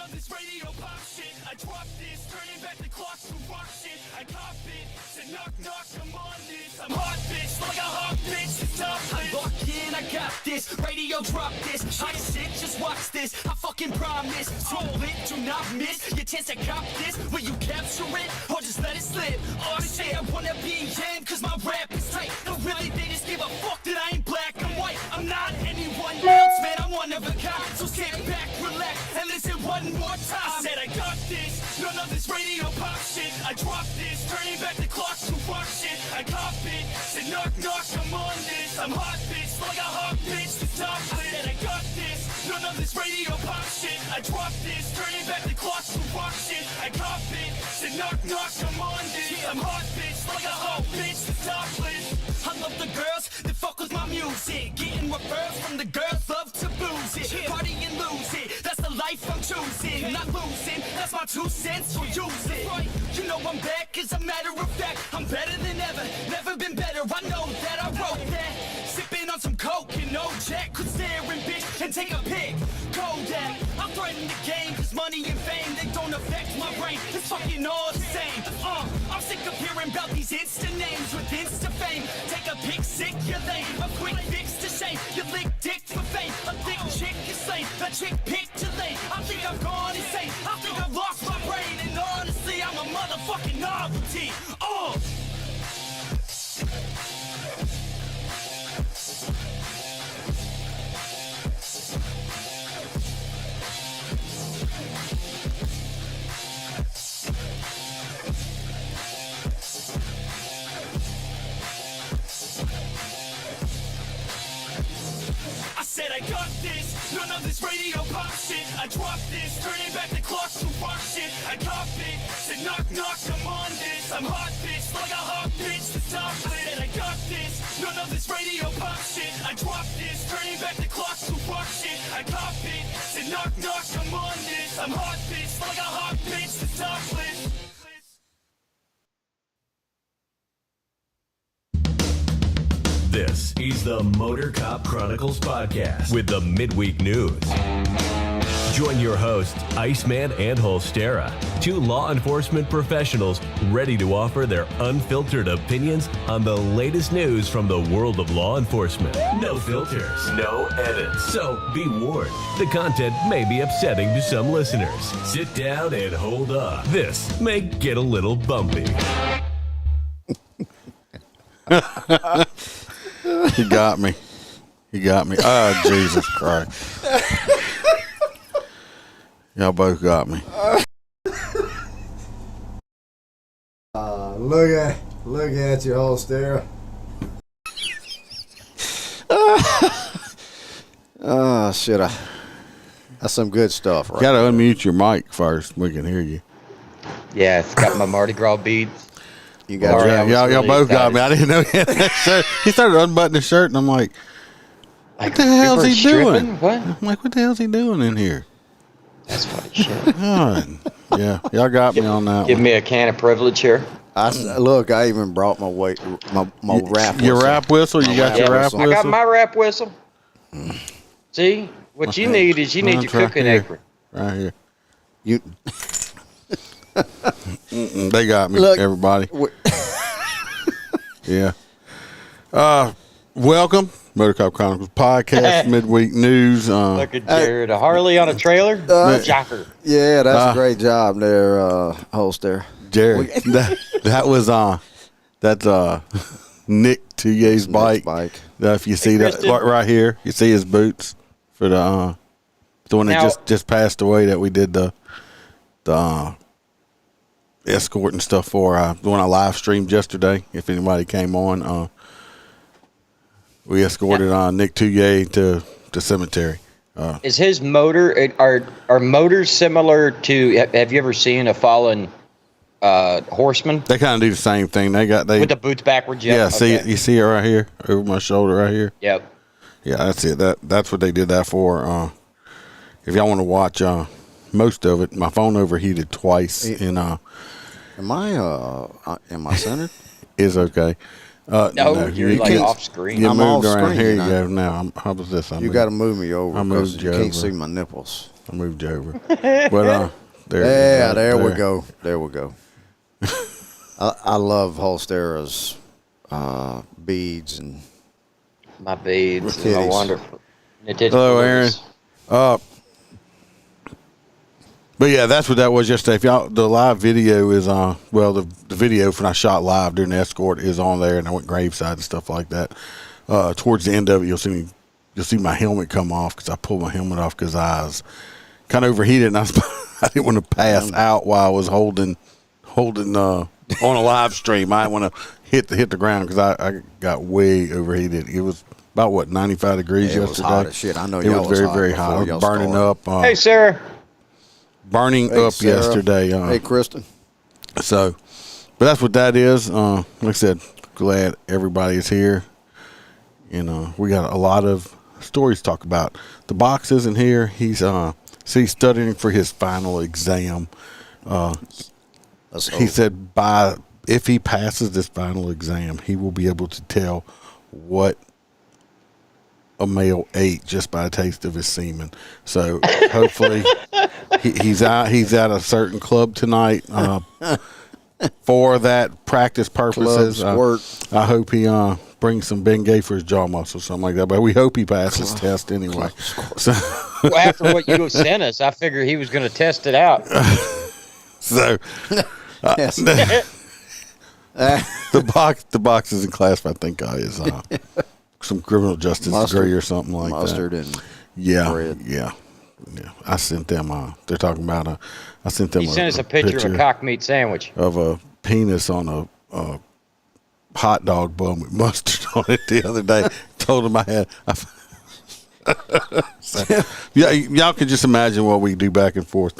of this radio pop shit. I drop this, turning back the clock to rock shit. I cop it, said knock knock, I'm on this. I'm hot bitch, like a hot bitch, it's tough. I lock in, I got this, radio drop this. Hot shit, just watch this, I fucking promise. So lit, do not miss your chance to cop this. Will you capture it, or just let it slip? Oh shit, I wanna be in, cause my rap is tight. No really, they just give a fuck that I ain't black and white. I'm not anyone else, man, I'm one of a kind. So sit back, relax, and listen one more time. I said I got this, none of this radio pop shit. I drop this, turning back the clock to rock shit. I cop it, said knock knock, I'm on this. I'm hot bitch, like a hot bitch, the top lit. I said I got this, none of this radio pop shit. I drop this, turning back the clock to rock shit. I cop it, said knock knock, I'm on this. I'm hot bitch, like a hot bitch, the top lit. I love the girls that fuck with my music. Getting referrals from the girls, love to booze it. Party and lose it, that's the life I'm choosing. Not losing, that's my 2 cents, so use it. You know I'm back, as a matter of fact. I'm better than ever, never been better. I know that, I wrote that. Sipping on some coke and no jack. Could stare and bitch and take a pic. Kodak, I'm threatening the game, cause money and fame, they don't affect my brain. It's fucking all the same. I'm sick of hearing about these Insta names with Insta fame. Take a pic, sick, you're lame. A quick fix to shame. You lick dick for fame. A thick chick is slain. A chick picked too late. I think I've gone insane. I think I've lost my brain. And honestly, I'm a motherfucking novelty. I said I got this, none of this radio pop shit. I drop this, turning back the clock to rock shit. I cop it, said knock knock, I'm on this. I'm hot bitch, like a hot bitch, the top lit. I said I got this, none of this radio pop shit. I drop this, turning back the clock to rock shit. I cop it, said knock knock, I'm on this. I'm hot bitch, like a hot bitch, the top lit. This is the Motor Cop Chronicles podcast with the midweek news. Join your hosts, Iceman and Holstera, 2 law enforcement professionals ready to offer their unfiltered opinions on the latest news from the world of law enforcement. No filters, no edits. So be warned, the content may be upsetting to some listeners. Sit down and hold up. This may get a little bumpy. He got me. Oh, Jesus Christ. Y'all both got me. Look at you, Holstera. Oh, shit. That's some good stuff, right? You got to unmute your mic first. We can hear you. Yeah, it's got my Mardi Gras beads. You got y'all both got me. I didn't know he had that shirt. He started unbuttoning his shirt, and I'm like, what the hell's he doing? What? I'm like, what the hell's he doing in here? That's funny shit. God. Yeah, y'all got me on that Give one. me a can of privilege here. Look, I even brought my rap whistle. Your rap whistle? You got your rap whistle? I got my rap whistle. See, what you need is you need your cooking apron. Right here. You. They got me, Look, everybody. Yeah. Welcome, Motor Cop Chronicles podcast, midweek news. Look at Jared, a Harley on a trailer, jocker. Yeah, that's a great job there, Holster. Jared, that was that's Nick Tuyer's bike. If you see that right here, you see his boots for the one that just passed away that we did the escort and stuff for. The one I live streamed yesterday. If anybody came on, we escorted Nick Tuyer to the cemetery. Is his motor are motors similar to? Have you ever seen a fallen horseman? They kind of do the same thing. With the boots backwards. Yeah. See, you see it right here over my shoulder right here. Yep. Yeah, that's it. That's what they did that for. If y'all want to watch most of it, my phone overheated twice. Am I centered? Is okay. No, you're like off screen. You I'm moved off around. screen, Here you go. Now, how was this? You got to move me over because you can't see my nipples. I moved you over. But there we go. There we go. I love Holstera's beads and my beads. Kitties. My wonderful. Hello, Aaron. But yeah, that's what that was yesterday. If y'all, the live video is on. Well, the video when I shot live during the escort is on there, and I went graveside and stuff like that. Towards the end of it, you'll see my helmet come off because I pulled my helmet off because I was kind of overheated, and I didn't want to pass out while I was holding on a live stream. I didn't want to hit the ground because I got way overheated. It was about 95 degrees yesterday. It was hot as shit. I know it was very, very hot. I was burning up. Hey, Sarah. Burning up Sarah. Yesterday. Hey, Kristen. So, but that's what that is. Like I said, glad everybody is here. And we got a lot of stories to talk about. The box isn't here. He's studying for his final exam. He said if he passes this final exam, he will be able to tell what a male ate just by a taste of his semen. So hopefully he's at a certain club tonight for that practice purposes. I hope he brings some Bengay for his jaw muscle, something like that. But we hope he passes test anyway. So well, after what you have sent us, I figured he was going to test it out. So the box isn't classified. I think is some criminal justice degree or something like mustard that. And bread. Yeah. I sent them. They're talking about I sent them. He sent us a picture of a cock meat sandwich of a penis on a hot dog bun with mustard on it the other day. Told him I had. So, yeah, y'all can just imagine what we do back and forth.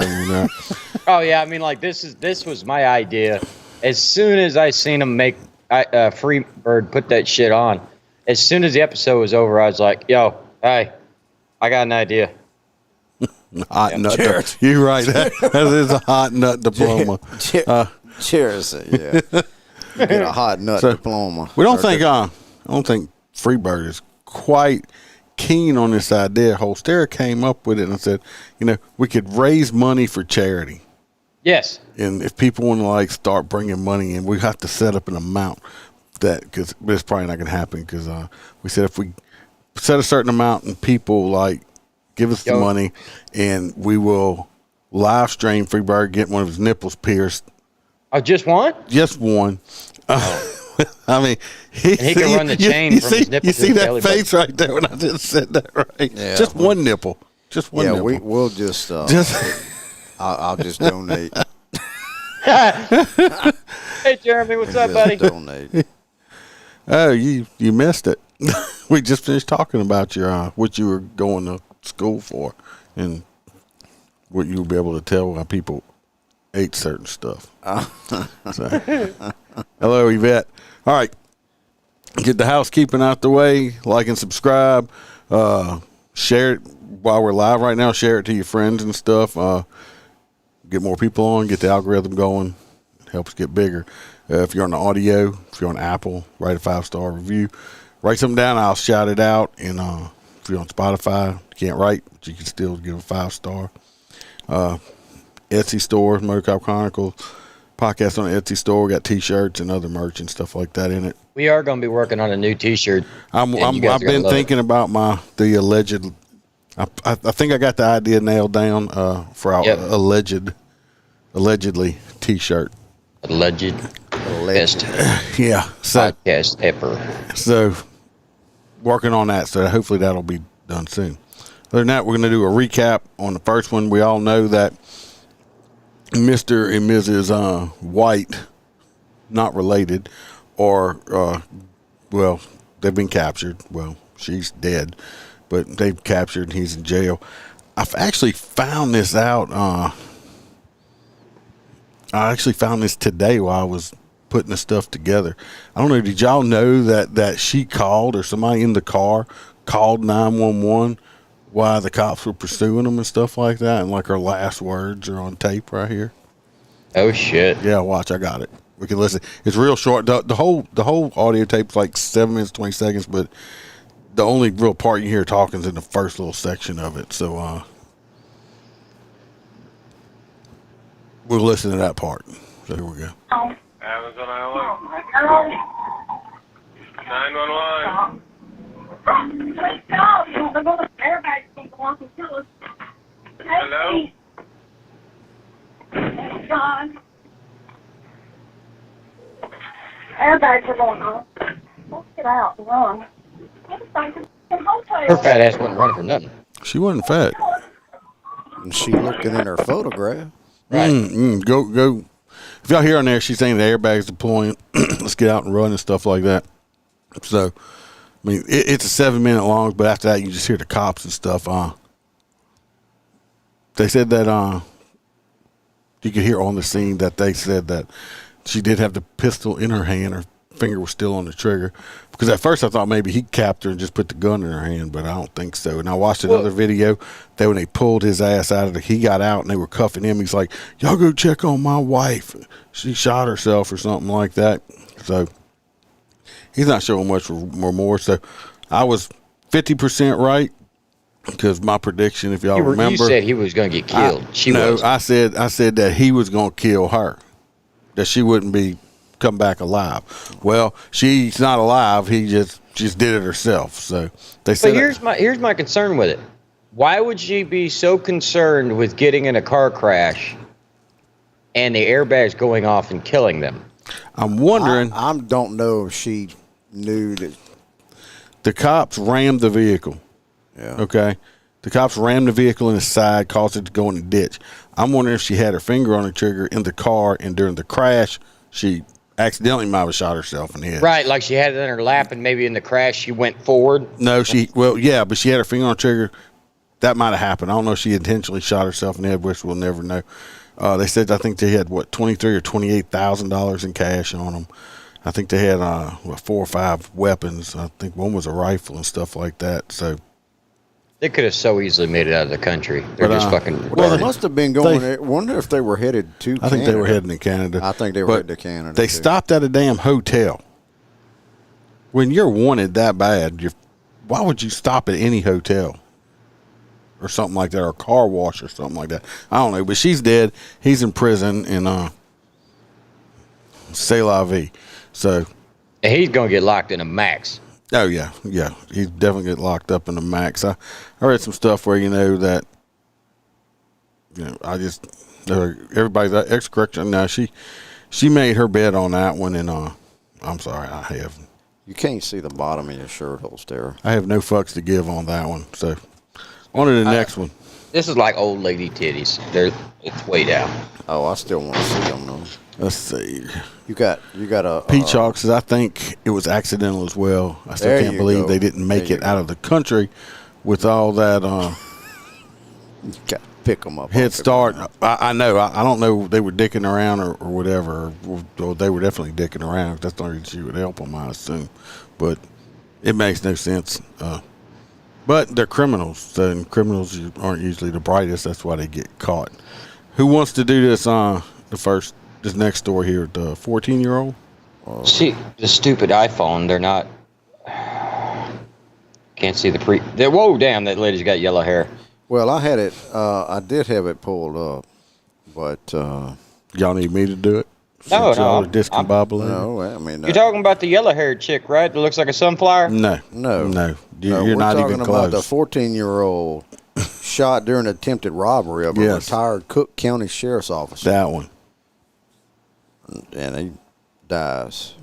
Oh yeah, I mean, like this was my idea. As soon as I seen him make Freebird put that shit on, as soon as the episode was over, I was like, "Yo, hey, I got an idea." Hot nut. You're right. That is a hot nut diploma. Cheers. Yeah. You get a hot nut diploma. We don't think. I don't think Freebird is quite keen on this idea. Holstera came up with it and said, we could raise money for charity. Yes. And if people want to start bringing money in, we have to set up an amount but it's probably not going to happen because we said if we set a certain amount and people give us the money and we will live stream Freebird getting one of his nipples pierced. Oh, just one? Just one. I mean, he can run the chain from his nipple. You see that face right there when I just said that, right? Yeah, just one nipple. Just one nipple. Yeah, we'll just I'll just donate. Hey, Jeremy, what's up, buddy? Donate. Oh, you missed it. We just finished talking about your what you were going to school for and what you'll be able to tell how people ate certain stuff. So, hello, Yvette. All right. Get the housekeeping out the way. Like and subscribe. Share it while we're live right now. Share it to your friends and stuff. Get more people on. Get the algorithm going. It helps get bigger. If you're on the audio, if you're on Apple, write a 5-star review. Write something down. I'll shout it out. And if you're on Spotify, you can't write, but you can still give a 5-star. Etsy store, Motor Cop Chronicles. Podcast on the Etsy store. We got T-shirts and other merch and stuff like that in it. We are going to be working on a new T-shirt. I've been thinking about the alleged. I think I got the idea nailed down for our allegedly T-shirt. Alleged. Best. Yeah. So, podcast ever. So working on that. So hopefully that'll be done soon. Other than that, we're going to do a recap on the first one. We all know that Mr. and Mrs. White, not related, or, they've been captured. Well, she's dead, but they've captured and he's in jail. I've actually found this out. I actually found this today while I was putting the stuff together. I don't know. Did y'all know that she called or somebody in the car called 911 while the cops were pursuing them and stuff like that? And her last words are on tape right here. Oh shit. Yeah, watch. I got it. We can listen. It's real short. The whole audio tape's 7 minutes, 20 seconds, but the only real part you hear talking is in the first little section of it. So We'll listen to that part. So here we go. Amazon Island. 911. Hello? John. Airbags are going on. Let's get out and run. Her fat ass wasn't running for nothing. She wasn't fat. And she looking in her photograph. Right. Go. If y'all hear on there, she's saying the airbags deploying. Let's get out and run and stuff like that. So, I mean, it's a 7-minute long, but after that, you just hear the cops and stuff. They said that you could hear on the scene that they said that she did have the pistol in her hand. Her finger was still on the trigger. Because at first I thought maybe he capped her and just put the gun in her hand, but I don't think so. And I watched another video that when they pulled his ass out of he got out and they were cuffing him. He's like, y'all go check on my wife. She shot herself or something like that. So he's not showing much remorse. So I was 50% right. Because my prediction, if y'all remember, you said he was going to get killed. I said that he was going to kill her, that she wouldn't come back alive. Well, she's not alive. He just did it herself. So they said. But here's my concern with it. Why would she be so concerned with getting in a car crash and the airbags going off and killing them? I'm wondering. I don't know if she knew that the cops rammed the vehicle. Yeah. Okay. The cops rammed the vehicle in the side, caused it to go in the ditch. I'm wondering if she had her finger on the trigger in the car, and during the crash, she accidentally might have shot herself in the head. Right, like she had it in her lap, and maybe in the crash she went forward. No, but she had her finger on the trigger. That might have happened. I don't know if she intentionally shot herself in the head, which we'll never know. They said I think they had $23,000 or $28,000 in cash on them. I think they had 4 or 5 weapons. I think one was a rifle and stuff like that. So. They could have so easily made it out of the country. They're just fucking. Well, they must have been going there. Wonder if they were headed to Canada. I think they were heading to Canada. I think they were headed to Canada. They stopped at a damn hotel. When you're wanted that bad, why would you stop at any hotel? Or something like that, or a car wash or something like that. I don't know, but she's dead. He's in prison in C'est la vie. So. And he's going to get locked in a max. Oh, yeah. He's definitely get locked up in the max. I read some stuff where, that, everybody's ex-correction. Now, she made her bed on that one, and I'm sorry, You can't see the bottom of your shirt hole, Stara. I have no fucks to give on that one. So, on to the next one. This is like old lady titties. It's way down. Oh, I still want to see them, though. Let's see. You got a Peach Hawk says, I think it was accidental as well. I still can't believe they didn't make it out of the country with all that you got to pick them up. head start. I know. I don't know if they were dicking around or whatever. Or they were definitely dicking around. That's the only reason she would help them, I assume. But it makes no sense. But they're criminals, and criminals aren't usually the brightest. That's why they get caught. Who wants to do this? This next story here, the 14-year-old. See the stupid iPhone. They're not. Can't see the whoa, damn! That lady's got yellow hair. Well, I had it. I did have it pulled up, but y'all need me to do it. No, y'all are discombobulated. No, I mean you're talking about the yellow-haired chick, right? That looks like a sunflower. No. You're not even close. We're talking about the 14-year-old shot during an attempted robbery of a retired Cook County Sheriff's officer. That one. And he dies.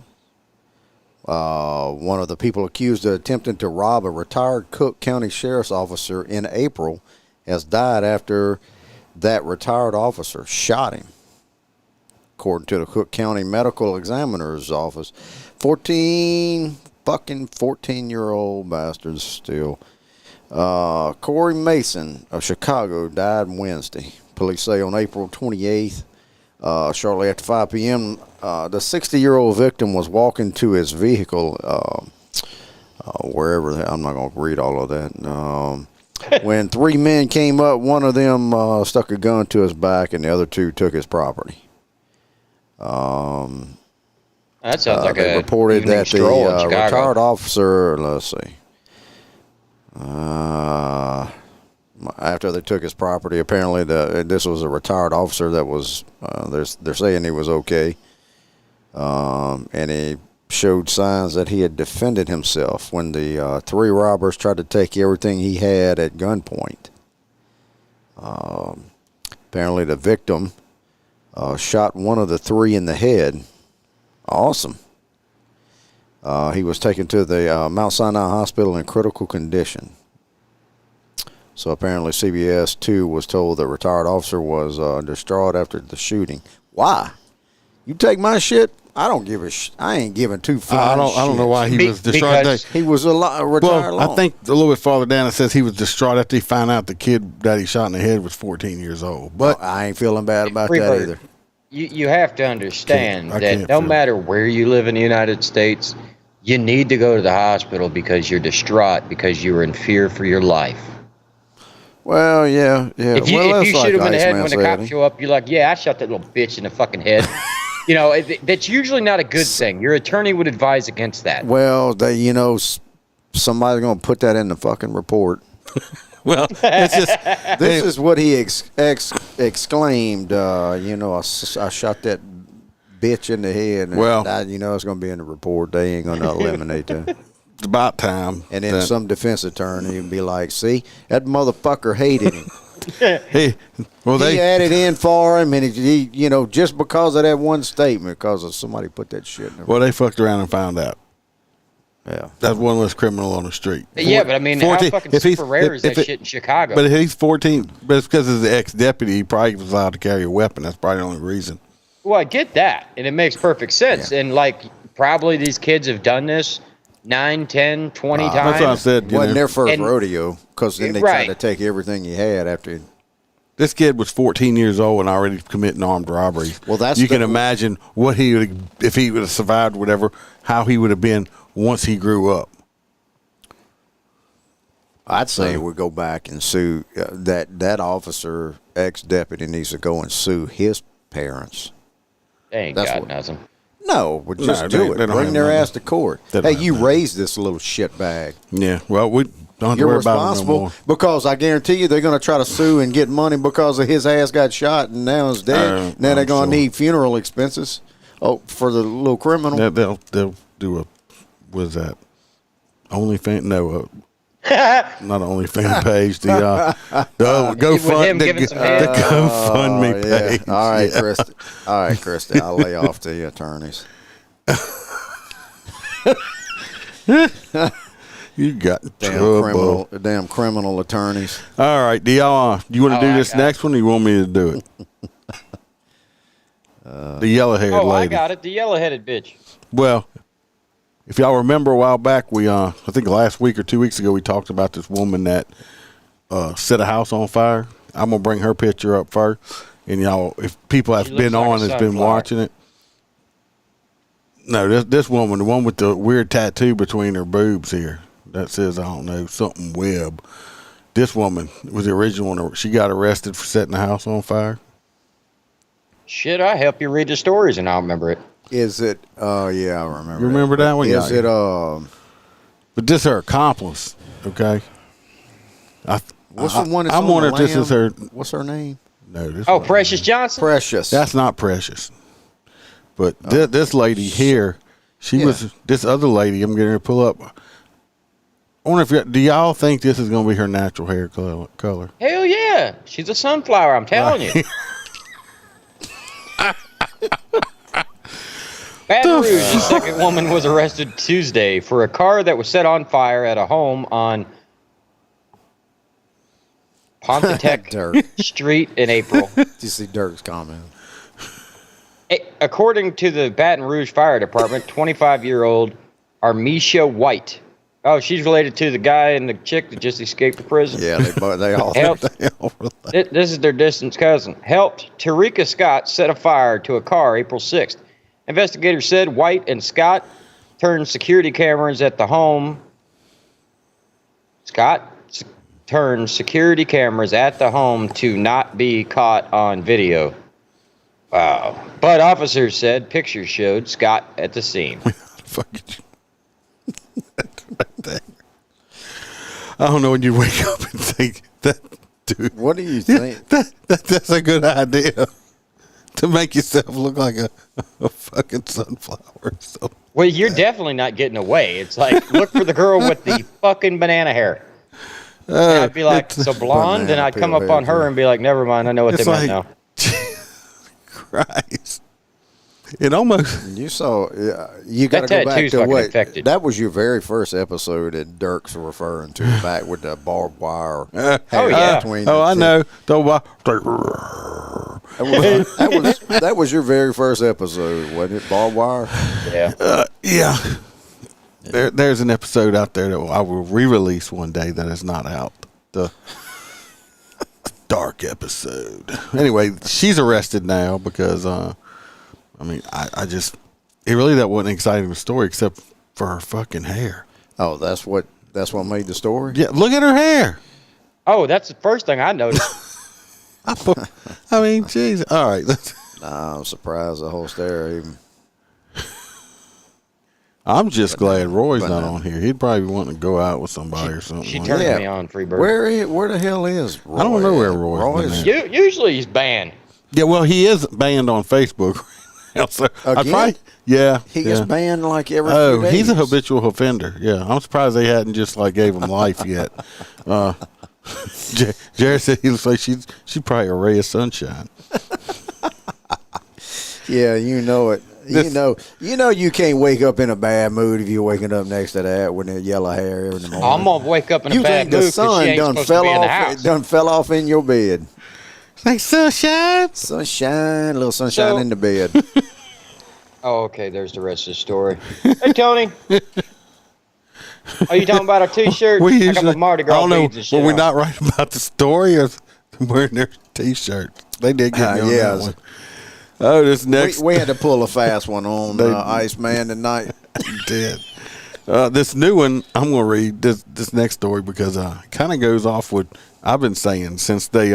One of the people accused of attempting to rob a retired Cook County Sheriff's officer in April has died after that retired officer shot him. According to the Cook County Medical Examiner's office, 14-year-old bastards still. Corey Mason of Chicago died Wednesday. Police say on April 28th. Shortly after 5 p.m., the 60-year-old victim was walking to his vehicle, wherever. I'm not going to read all of that. When 3 men came up, one of them stuck a gun to his back, and the other 2 took his property. That sounds like they a reported that the retired officer. Let's see. after they took his property. Apparently, this was a retired officer that was. They're saying he was okay, and he showed signs that he had defended himself when the 3 robbers tried to take everything he had at gunpoint. Apparently, the victim shot one of the 3 in the head. Awesome. He was taken to the Mount Sinai Hospital in critical condition. So apparently CBS 2 was told the retired officer was distraught after the shooting. Why? You take my shit? I don't give a I ain't giving 2 fucks. I don't know why he was distraught. He was retired long. I think a little bit farther down it says he was distraught after he found out the kid that he shot in the head was 14 years old. But I ain't feeling bad about that either. You have to understand that no matter where you live in the United States, you need to go to the hospital because you're distraught, because you're in fear for your life. Well, yeah. If you shoot him in the head when the cops show up, you're like, yeah, I shot that little bitch in the fucking head. That's usually not a good thing. Your attorney would advise against that. Well, somebody's going to put that in the fucking report. Well, it's just this is what he exclaimed. I shot that bitch in the head. And it's going to be in the report. They ain't going to eliminate that. It's about time. And then some defense attorney would be like, see, that motherfucker hated him. He added in for him, and he just because of that one statement, because of somebody put that shit in there. Well, they fucked around and found out. Yeah. That's one less criminal on the street. Yeah, but I mean, 14, how fucking super rare is that shit in Chicago? But if he's 14, but it's because he's the ex-deputy, he probably was allowed to carry a weapon. That's probably the only reason. Well, I get that, and it makes perfect sense. Yeah. And, probably these kids have done this 9, 10, 20 times. That's what I said. Wasn't their first rodeo, because then they tried to take everything he had after. This kid was 14 years old and already committing armed robberies. Well, you can imagine what he would, if he would have survived, whatever, how he would have been once he grew up. I'd say we go back and sue that officer, ex-deputy, needs to go and sue his parents. They ain't got nothing. No, but just do it. Bring their ass to court. Hey, you raised this little shitbag. Yeah, well, we don't have to worry about it no more. Because I guarantee you they're going to try to sue and get money because of his ass got shot and now he's dead. Now they're going to need funeral expenses for the little criminal. They'll do a, what is that, OnlyFans? No, not an OnlyFans page. The GoFundMe page. All right, Christy. All right, Christy. I'll lay off the attorneys. You got trouble. Damn criminal attorneys. All right, do you want to do this next one, or you want me to do it? The yellow-haired lady. I got it. The yellow-headed bitch. Well, if y'all remember a while back, we I think last week or 2 weeks ago, we talked about this woman that set a house on fire. I'm gonna bring her picture up first, and y'all, if people have been on, has been watching it. No, this woman, the one with the weird tattoo between her boobs here, that says, I don't know, something Webb. This woman was the original one. She got arrested for setting the house on fire. Shit, I help you read the stories, and I'll remember it. Is it? Yeah, I remember. You remember that one? Is it? But this is her accomplice. Okay. What's the one? I'm wondering if this is her. What's her name? No. This Precious Johnson. Precious. That's not Precious. But this lady here, she was this other lady. I'm getting her to pull up. I wonder if do y'all think this is going to be her natural hair color? Hell yeah, she's a sunflower. I'm telling you. Baton Rouge, the second woman was arrested Tuesday for a car that was set on fire at a home on Pontiac Street in April. Did you see Dirk's comment? According to the Baton Rouge Fire Department, 25-year-old Armisha White. Oh, she's related to the guy and the chick that just escaped the prison. Yeah, they all helped. This is their distant cousin. Helped Tarika Scott set a fire to a car April 6th. Investigators said White and Scott turned security cameras at the home. Scott turned security cameras at the home to not be caught on video. Wow. But officers said pictures showed Scott at the scene. I don't know when you wake up and think that dude. What do you think? That's a good idea. To make yourself look like a fucking sunflower. So. Well, you're definitely not getting away. It's like, look for the girl with the fucking banana hair. And I'd be like, so blonde? And I'd come up on her and be like, never mind, I know what they meant now. Jesus Christ. It almost. You saw, you got to go back to what? Infected. That was your very first episode that Dirk's referring to, back with the barbed wire. Between I know. That was your very first episode, wasn't it? Barbed wire? Yeah. Yeah. There's an episode out there that I will re-release one day that is not out. The dark episode. Anyway, she's arrested now because, I just, it really, that wasn't an exciting story except for her fucking hair. Oh, that's what made the story? Yeah, look at her hair. Oh, that's the first thing I noticed. Jeez. All right. I'm surprised the whole stare even. I'm just glad Roy's not on here. He'd probably be wanting to go out with somebody or something. She turned me on, Freebird. Where the hell is Roy? I don't know where Roy's been at. Usually he's banned. Yeah, well, he is banned on Facebook. So Again? He gets banned like every few days. He's a habitual offender. Yeah, I'm surprised they hadn't just like gave him life yet. Jared said he looks like she's probably a ray of sunshine. Yeah, you know it. You know you can't wake up in a bad mood if you're waking up next to that with that yellow hair in the morning. I'm gonna wake up in a bad mood because she ain't supposed to be in the house. Done fell off in your bed. Like sunshine, a little sunshine in the bed. Oh, okay. There's the rest of the story. Hey, Tony. Are you talking about our T-shirts? I got my Mardi Gras beads and shit. Were we not right about the story or wearing their T-shirts? They did get me on that one. Oh, this next. We had to pull a fast one on Iceman tonight. Did. This new one, I'm going to read this next story because it kind of goes off what I've been saying since they,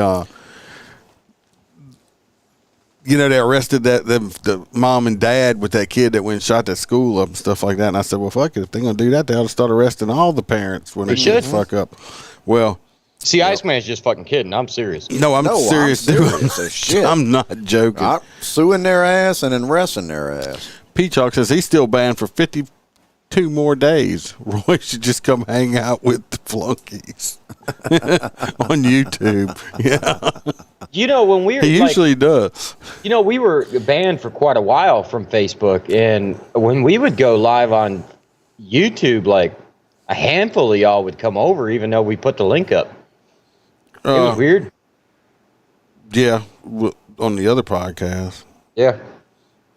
they arrested the mom and dad with that kid that went and shot that school up and stuff like that. And I said, well, fuck it. If they're going to do that, they ought to start arresting all the parents when they should fuck up. Well. See, Iceman's just fucking kidding. I'm serious. No, I'm serious, dude. I'm not joking. I'm suing their ass and then arresting their ass. Peacock says he's still banned for 52 more days. Roy should just come hang out with the flunkies on YouTube. Yeah. When we were, he usually does. We were banned for quite a while from Facebook, and when we would go live on YouTube, like a handful of y'all would come over, even though we put the link up. It was weird. Yeah, on the other podcast. Yeah.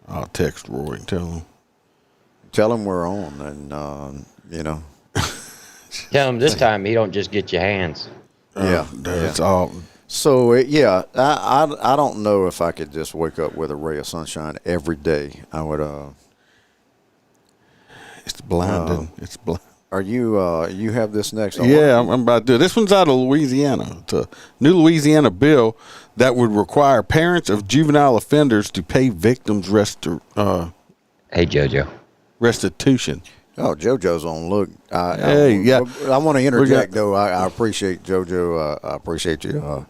I'll text Roy and tell him. Tell him we're on, and Tell him this time he don't just get your hands. That's all. So I don't know if I could just wake up with a ray of sunshine every day. I would. It's blinding. It's blind. Are you have this next? Yeah, I'm about to do it. This one's out of Louisiana. It's a new Louisiana bill that would require parents of juvenile offenders to pay victims Hey, JoJo. restitution. Oh, JoJo's on. Look, yeah. I want to interject though. I appreciate JoJo. I appreciate you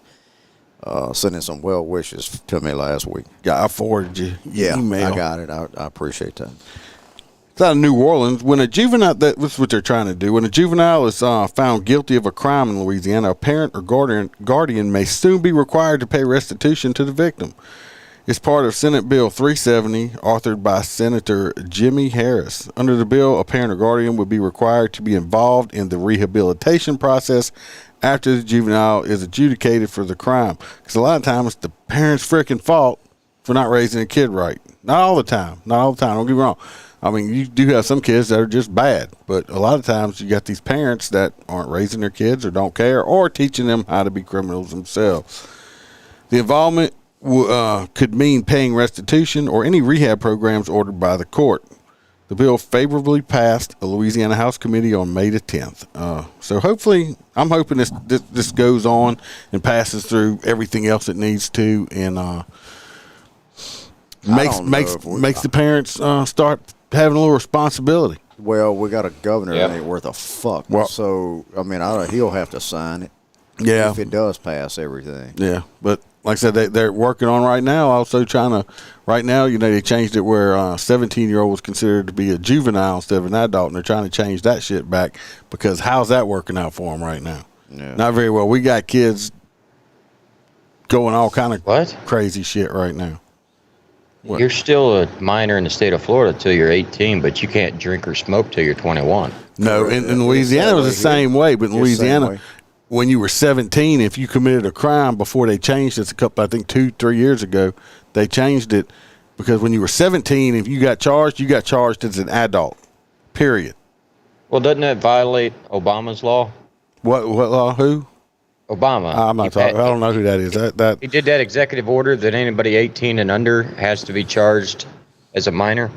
sending some well wishes to me last week. Yeah, I forwarded you. Email. I got it. I appreciate that. It's out of New Orleans. When a juvenile, that's what they're trying to do. When a juvenile is found guilty of a crime in Louisiana, a parent or guardian may soon be required to pay restitution to the victim. It's part of Senate Bill 370, authored by Senator Jimmy Harris. Under the bill, a parent or guardian would be required to be involved in the rehabilitation process after the juvenile is adjudicated for the crime. Because a lot of times it's the parent's freaking fault for not raising a kid right. Not all the time. Don't get me wrong. I mean, you do have some kids that are just bad, but a lot of times you got these parents that aren't raising their kids or don't care or teaching them how to be criminals themselves. The involvement could mean paying restitution or any rehab programs ordered by the court. The bill favorably passed a Louisiana House Committee on May the 10th. So hopefully, I'm hoping this goes on and passes through everything else it needs to, and makes the parents start having a little responsibility. Well, we got a governor that ain't worth a fuck. Well, so I mean, he'll have to sign it. Yeah. If it does pass everything. Yeah, but like I said, they're working on right now. Also trying to, right now, they changed it where 17-year-old was considered to be a juvenile instead of an adult, and they're trying to change that shit back because how's that working out for them right now? Yeah. Not very well. We got kids going all kind of What? crazy shit right now. What? You're still a minor in the state of Florida till you're 18, but you can't drink or smoke till you're 21. No, in Louisiana it was the same way, but in It's the same Louisiana, way. when you were 17, if you committed a crime before they changed this I think 2-3 years ago, they changed it because when you were 17, if you got charged as an adult, period. Well, doesn't that violate Obama's law? What law? Who? Obama. I'm not talking. I don't know who that is. That He did that executive order that anybody 18 and under has to be charged as a minor.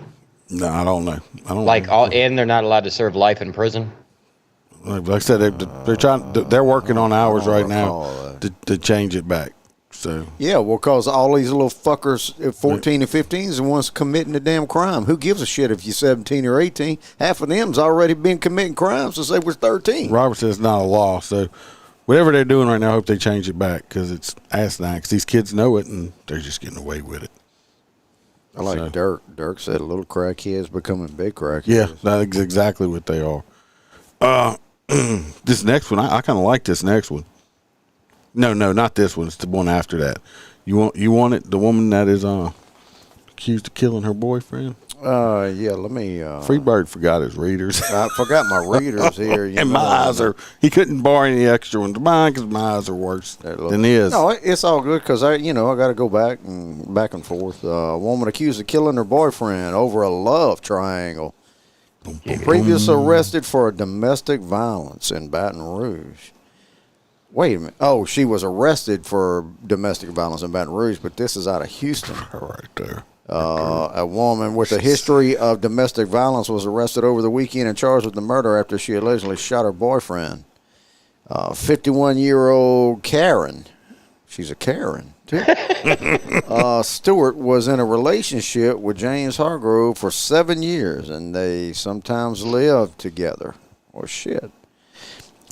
no, I don't know. I don't Like know. and they're not allowed to serve life in prison. Like I said, they're trying. They're working on hours right now to change it back. So Yeah, well, because all these little fuckers, 14 and 15, is the ones committing the damn crime. Who gives a shit if you're 17 or 18? Half of them's already been committing crimes since they was 13. Robert says it's not a law. So whatever they're doing right now, I hope they change it back because it's asinine. Because these kids know it and they're just getting away with it. I like So- Dirk. Dirk said little crackheads becoming big crackheads. Yeah, that's exactly what they are. This next one, I kind of like this next one. No, not this one. It's the one after that. You want it? The woman that is accused of killing her boyfriend. Yeah, let me. Freebird forgot his readers. I forgot my readers here. And my eyes are. He couldn't borrow any extra ones of mine because my eyes are worse than his. No, it's all good because I got to go back and forth. A woman accused of killing her boyfriend over a love triangle. Previously arrested for domestic violence in Baton Rouge. Wait a minute. Oh, she was arrested for domestic violence in Baton Rouge, but this is out of Houston. Right there. A woman with a history of domestic violence was arrested over the weekend and charged with the murder after she allegedly shot her boyfriend. 51-year-old Karen. She's a Karen, too. Stewart was in a relationship with James Hargrove for 7 years, and they sometimes lived together. Or shit.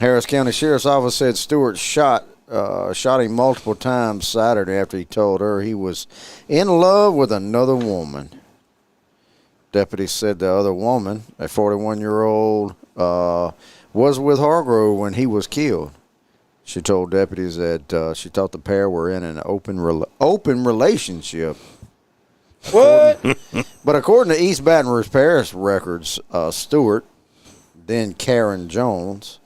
Harris County Sheriff's Office said Stewart shot him multiple times Saturday after he told her he was in love with another woman. Deputies said the other woman, a 41-year-old, was with Hargrove when he was killed. She told deputies that she thought the pair were in an open relationship. What? But according to East Baton Rouge Parish records, Stewart, then Karen Jones,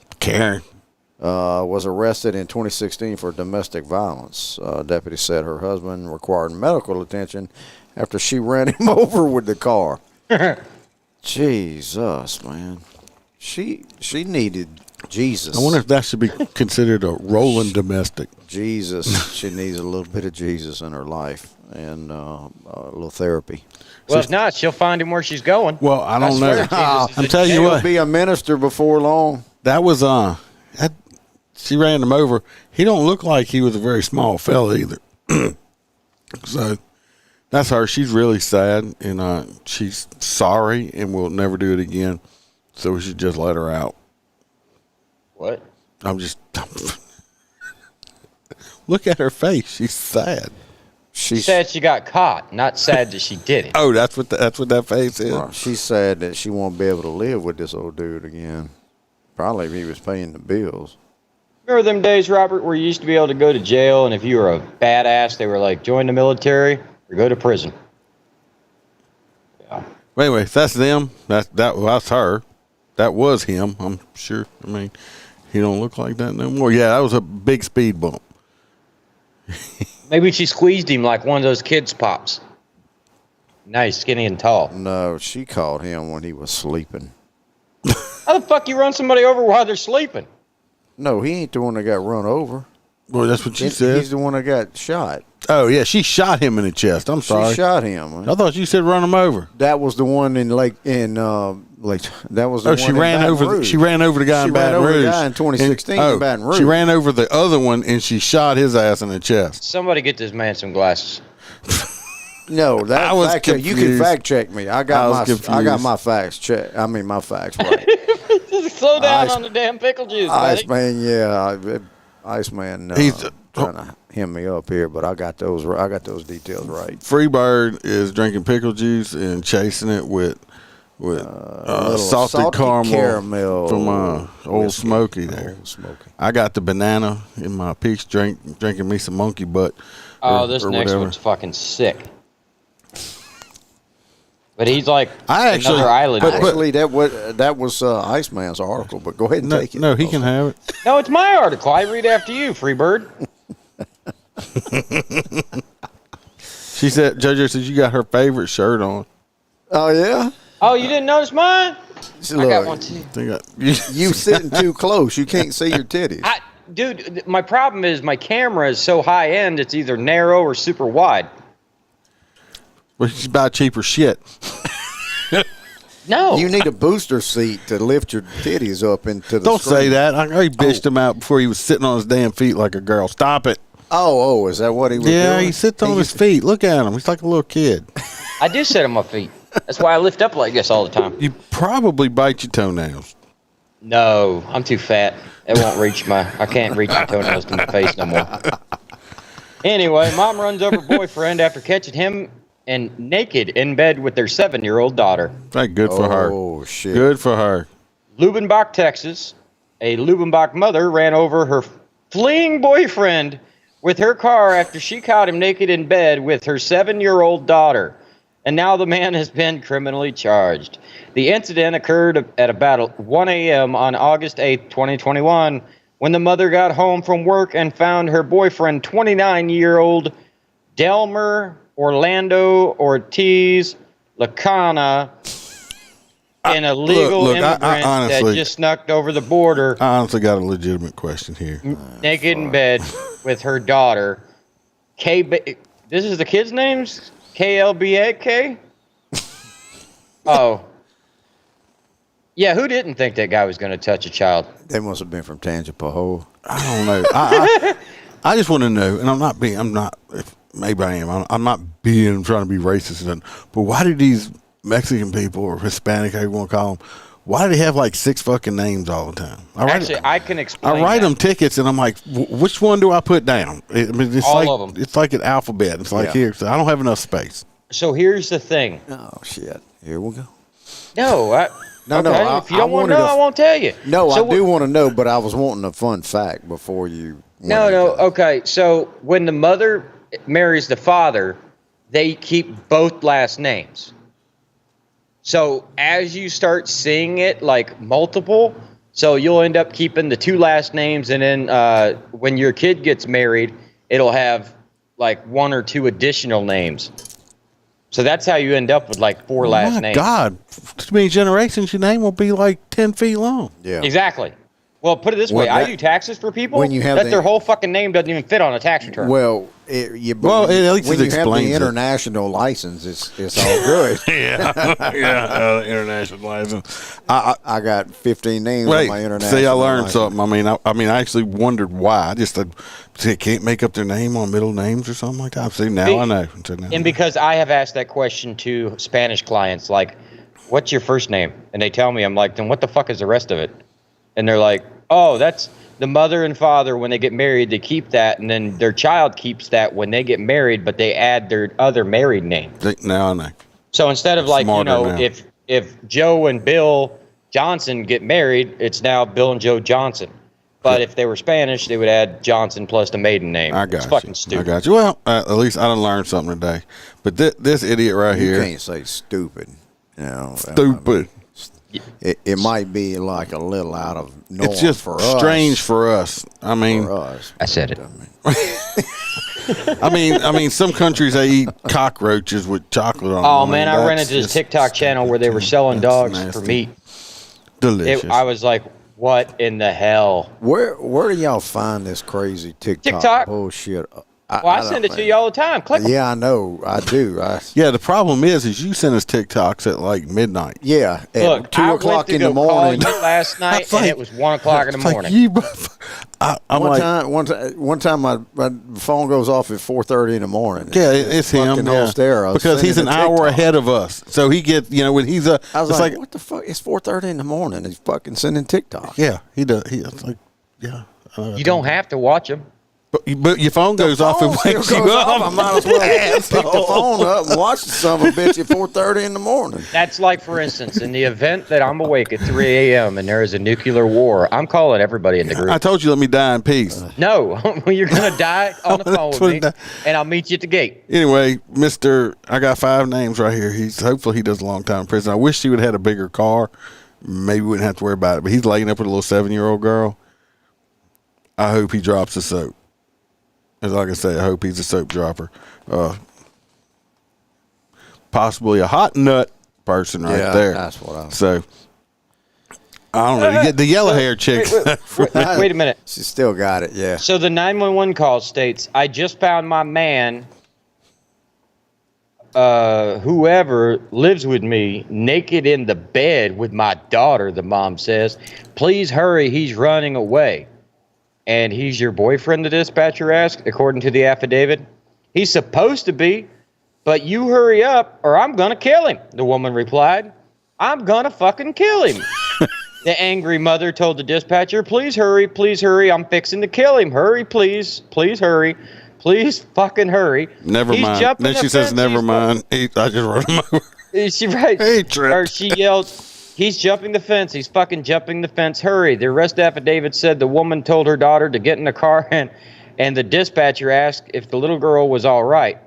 was arrested in 2016 for domestic violence. Deputies said her husband required medical attention after she ran him over with the car. Jesus, man. She needed Jesus. I wonder if that should be considered a rolling domestic. Jesus. She needs a little bit of Jesus in her life and a little therapy. Well, if not, she'll find him where she's going. Well, I don't know. swear, Jesus is I'm a telling you He'll what. be a minister before long. That was she ran him over. He don't look like he was a very small fella either. So that's her. She's really sad and she's sorry and will never do it again. So we should just let her out. What? I'm just look at her face. She's sad. She said she got caught, not sad that she did it. Oh, that's what that face is. She's sad that she won't be able to live with this old dude again. Probably if he was paying the bills. Remember them days, Robert, where you used to be able to go to jail, and if you were a badass, they were like, join the military or go to prison. Yeah. But anyway, that's them. That's her. That was him. I'm sure. I mean, he don't look like that no more. Yeah, that was a big speed bump. Maybe she squeezed him like one of those kids' pops. Nice, skinny, and tall. No, she caught him when he was sleeping. How the fuck you run somebody over while they're sleeping? No, he ain't the one that got run over. Well, that's what she said. He's the one that got shot. Oh, yeah, she shot him in the chest. I'm sorry. She shot him. I thought you said run him over. That was the one in Lake. That was the one. She ran over. She ran over the guy in Baton Rouge. She ran over the guy in 2016 in Baton Rouge. She ran over the other one and she shot his ass in the chest. Somebody get this man some glasses. No, that I was fact check. You can confused. fact check me. I got my facts check. I mean my facts right. Just slow down on the damn pickle juice, buddy. Ice man, yeah. Iceman He's trying to hem me up here, but I got those details right. Freebird is drinking pickle juice and chasing it with salted caramel from Old Smoky there. Old Smoky. I got the banana in my peach drink, drinking me some monkey butt. This next one's fucking sick. But he's like another island. Actually, that was Iceman's article. But go ahead and take it. No, he can have it. No, it's my article. I read after you, Freebird. She said, JoJo says you got her favorite shirt on. Oh yeah. Oh, you didn't notice mine? Look, I got one too. You sitting too close. You can't see your titties. Dude, my problem is my camera is so high end. It's either narrow or super wide. Well, you should buy cheaper shit. No. You need a booster seat to lift your titties up into the Don't screen. say that. I already bitched him out before he was sitting on his damn feet like a girl. Stop it. Oh, is that what he was doing? Yeah, he sits on his feet. Look at him. He's like a little kid. I do sit on my feet. That's why I lift up like this all the time. You probably bite your toenails. No, I'm too fat. It won't reach I can't reach my toenails to my face no more. Anyway, mom runs over boyfriend after catching him and naked in bed with their 7-year-old daughter. Hey, good for her. Oh, shit. Good for her. Lubbenbach, Texas. A Lubbenbach mother ran over her fleeing boyfriend with her car after she caught him naked in bed with her 7-year-old daughter. And now the man has been criminally charged. The incident occurred at about 1 a.m. on August 8, 2021, when the mother got home from work and found her boyfriend, 29-year-old Delmer Orlando Ortiz Lacana, an illegal immigrant that just snuck over the border. I honestly got a legitimate question here. Naked in bed with her daughter. This is the kid's names? KLBAK? Oh. Yeah, who didn't think that guy was going to touch a child? They must have been from Tangipahoa. I don't know. I just want to know, and maybe I am. I'm not trying to be racist, but why do these Mexican people or Hispanic, however you want to call them, why do they have like 6 fucking names all the time? I can explain. I write them tickets, and I'm like, which one do I put down? It's all like, of them. It's like an alphabet. It's like here, so I don't have enough space. So here's the thing. Oh, shit. Here we go. No, No, if you don't want to know, I won't tell you. No, so I do want to know, but I was wanting a fun fact before you. Okay. So when the mother marries the father, they keep both last names. So as you start seeing it like multiple, so you'll end up keeping the 2 last names, and then when your kid gets married, it'll have like 1 or 2 additional names. So that's how you end up with like 4 last names. My God, too many generations, your name will be like 10 feet long. Yeah. Exactly. Well, put it this way: I do taxes for people when you have their whole fucking name doesn't even fit on a tax return. Well, at least when you have the international license, it's all good. International license. I got 15 names on my international. See, I learned license. something. I mean, I actually wondered why. I just they can't make up their name on middle names or something like that. See, now I know. And because I have asked that question to Spanish clients, like, "What's your first name?" And they tell me, I'm like, "Then what the fuck is the rest of it?" And they're like, "Oh, that's the mother and father when they get married, they keep that, and then their child keeps that when they get married, but they add their other married name." Now I know. So instead of like, Smarter now. if Joe and Bill Johnson get married, it's now Bill and Joe Johnson. But if they were Spanish, they would add Johnson plus the maiden name. I got it's you. fucking stupid. I got you. Well, at least I done learned something today. But this idiot right here. You can't say stupid. You know, Stupid. It might be like a little out of norm. It's just for us. strange for us. I mean, For us. I said it. I mean, some countries they eat cockroaches with chocolate on them. Oh man, I ran that's into this just TikTok channel where they were selling dogs nasty. for meat. Delicious. I was like, what in the hell? Where do y'all find this crazy TikTok? bullshit? Well, I send it to you all the time. Click. Yeah, I know. I do. Yeah, the problem is you send us TikToks at like midnight. Yeah, at Look, 2 I o'clock went to in go the morning. call you last night, and it was 1 o'clock in the morning. One time my phone goes off at 4:30 in the morning. Yeah, it's him. fucking Yeah. Ostera. Because he's an Sending a hour TikTok. ahead of us, so he gets when he's a. I was it's like, what the fuck? It's 4:30 in the morning. He's fucking sending TikTok. Yeah, he does. It's like, yeah. You don't have to watch them. But your phone goes off and wakes you up. I might as well pick the phone up and watch the son of a bitch at 4:30 in the morning. That's like, for instance, in the event that I'm awake at 3 a.m. and there is a nuclear war, I'm calling everybody in the group. I told you, let me die in peace. No, you're going to die on the phone with me, and I'll meet you at the gate. Anyway, I got 5 names right here. Hopefully he does a long time in prison. I wish he would have had a bigger car. Maybe we wouldn't have to worry about it. But he's laying up with a little 7-year-old girl. I hope he drops the soap. As like I say, I hope he's a soap dropper. Possibly a hot nut person right there. That's what I'm. So I don't know. You get the yellow hair chick. Wait a minute. She still got it. Yeah. So the 911 call states, "I just found my man. Whoever lives with me, naked in the bed with my daughter." The mom says, "Please hurry. He's running away." "And he's your boyfriend?" the dispatcher asked, according to the affidavit. "He's supposed to be, but you hurry up or I'm going to kill him," the woman replied. "I'm going to fucking kill him." The angry mother told the dispatcher, "Please hurry, I'm fixing to kill him. Hurry, please hurry. Please fucking hurry." Never mind. Then she says, "Never mind." I just wrote him over. She right. He tripped. Or she yelled, "He's jumping the fence. He's fucking jumping the fence. Hurry." The arrest affidavit said the woman told her daughter to get in the car, and the dispatcher asked if the little girl was all right.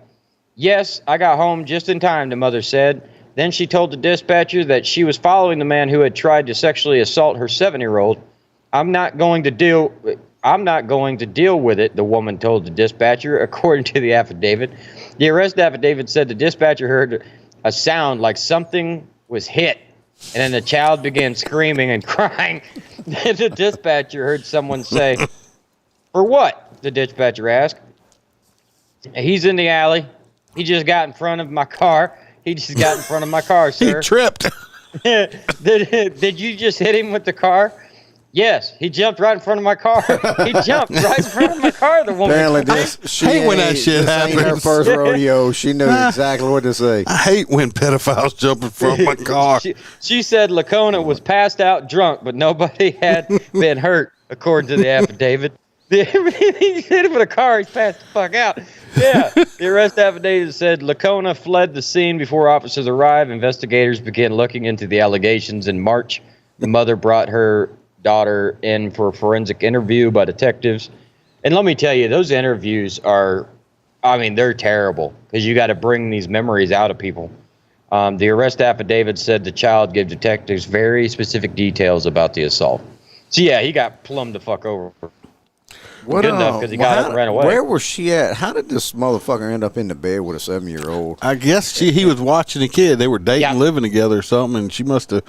"Yes, I got home just in time," the mother said. Then she told the dispatcher that she was following the man who had tried to sexually assault her 7-year-old. I'm not going to deal with it," the woman told the dispatcher, according to the affidavit. The arrest affidavit said the dispatcher heard a sound like something was hit, and then the child began screaming and crying. The dispatcher heard someone say, "For what?" the dispatcher asked. "He's in the alley. He just got in front of my car. He just got in front of my car, sir." He tripped. Did you just hit him with the car? "Yes, he jumped right in front of my car." He jumped right in front of my car, the woman. Apparently hate when that shit happens. Ain't her first rodeo. She knew exactly what to say. I hate when pedophiles jump in front of my car. She said Lacona was passed out drunk, but nobody had been hurt, according to the affidavit. He hit him with a car. He's passed the fuck out. Yeah. The arrest affidavit said Lacona fled the scene before officers arrived. Investigators began looking into the allegations in March. The mother brought her daughter in for a forensic interview by detectives. And let me tell you, those interviews they're terrible because you got to bring these memories out of people. The arrest affidavit said the child gave detectives very specific details about the assault. So, yeah, he got plumbed the fuck over. Good enough because he got up and ran away. Where was she at? How did this motherfucker end up in the bed with a 7-year-old? I guess he was watching a kid. They were dating, living together or something, and she must have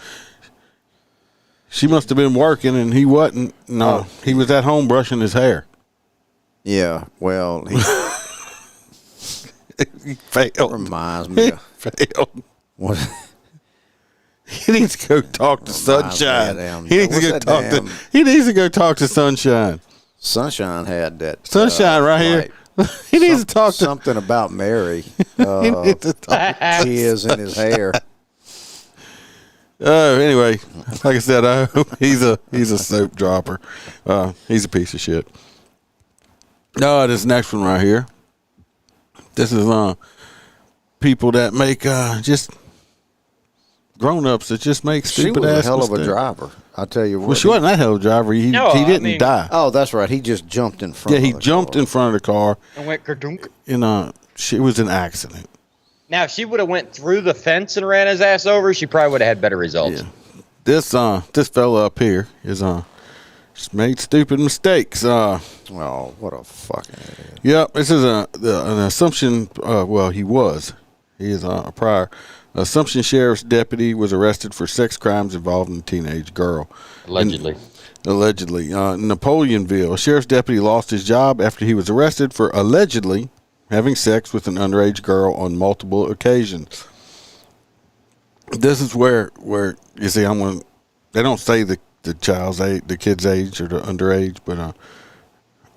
been working, and he wasn't. No, he was at home brushing his hair. Yeah, well, he failed. Reminds me. Failed. What? He needs to go talk to Sunshine. He needs to go talk to Sunshine. Sunshine had that. Sunshine right here. He needs to talk to something about Mary. He needs to talk jizz in his hair. Anyway, like I said, he's a soap dropper. He's a piece of shit. No, this next one right here. This is people that make just grown-ups that just make stupid ass mistakes. She was a hell of a driver. I'll tell you what. Well, she wasn't that hell of a driver. He didn't die. Oh, that's right. He just jumped in front. Yeah, he jumped in front of the car and went kerdunk. And it was an accident. Now, if she would have went through the fence and ran his ass over, she probably would have had better results. Yeah. This fella up here is just made stupid mistakes. Oh, what a fucking idiot. Yep, this is an Assumption. He was. He is a prior. Assumption Sheriff's deputy was arrested for sex crimes involving a teenage girl. Allegedly. Napoleonville, a sheriff's deputy lost his job after he was arrested for allegedly having sex with an underage girl on multiple occasions. This is where you see they don't say the child's age, the kid's age or the underage, but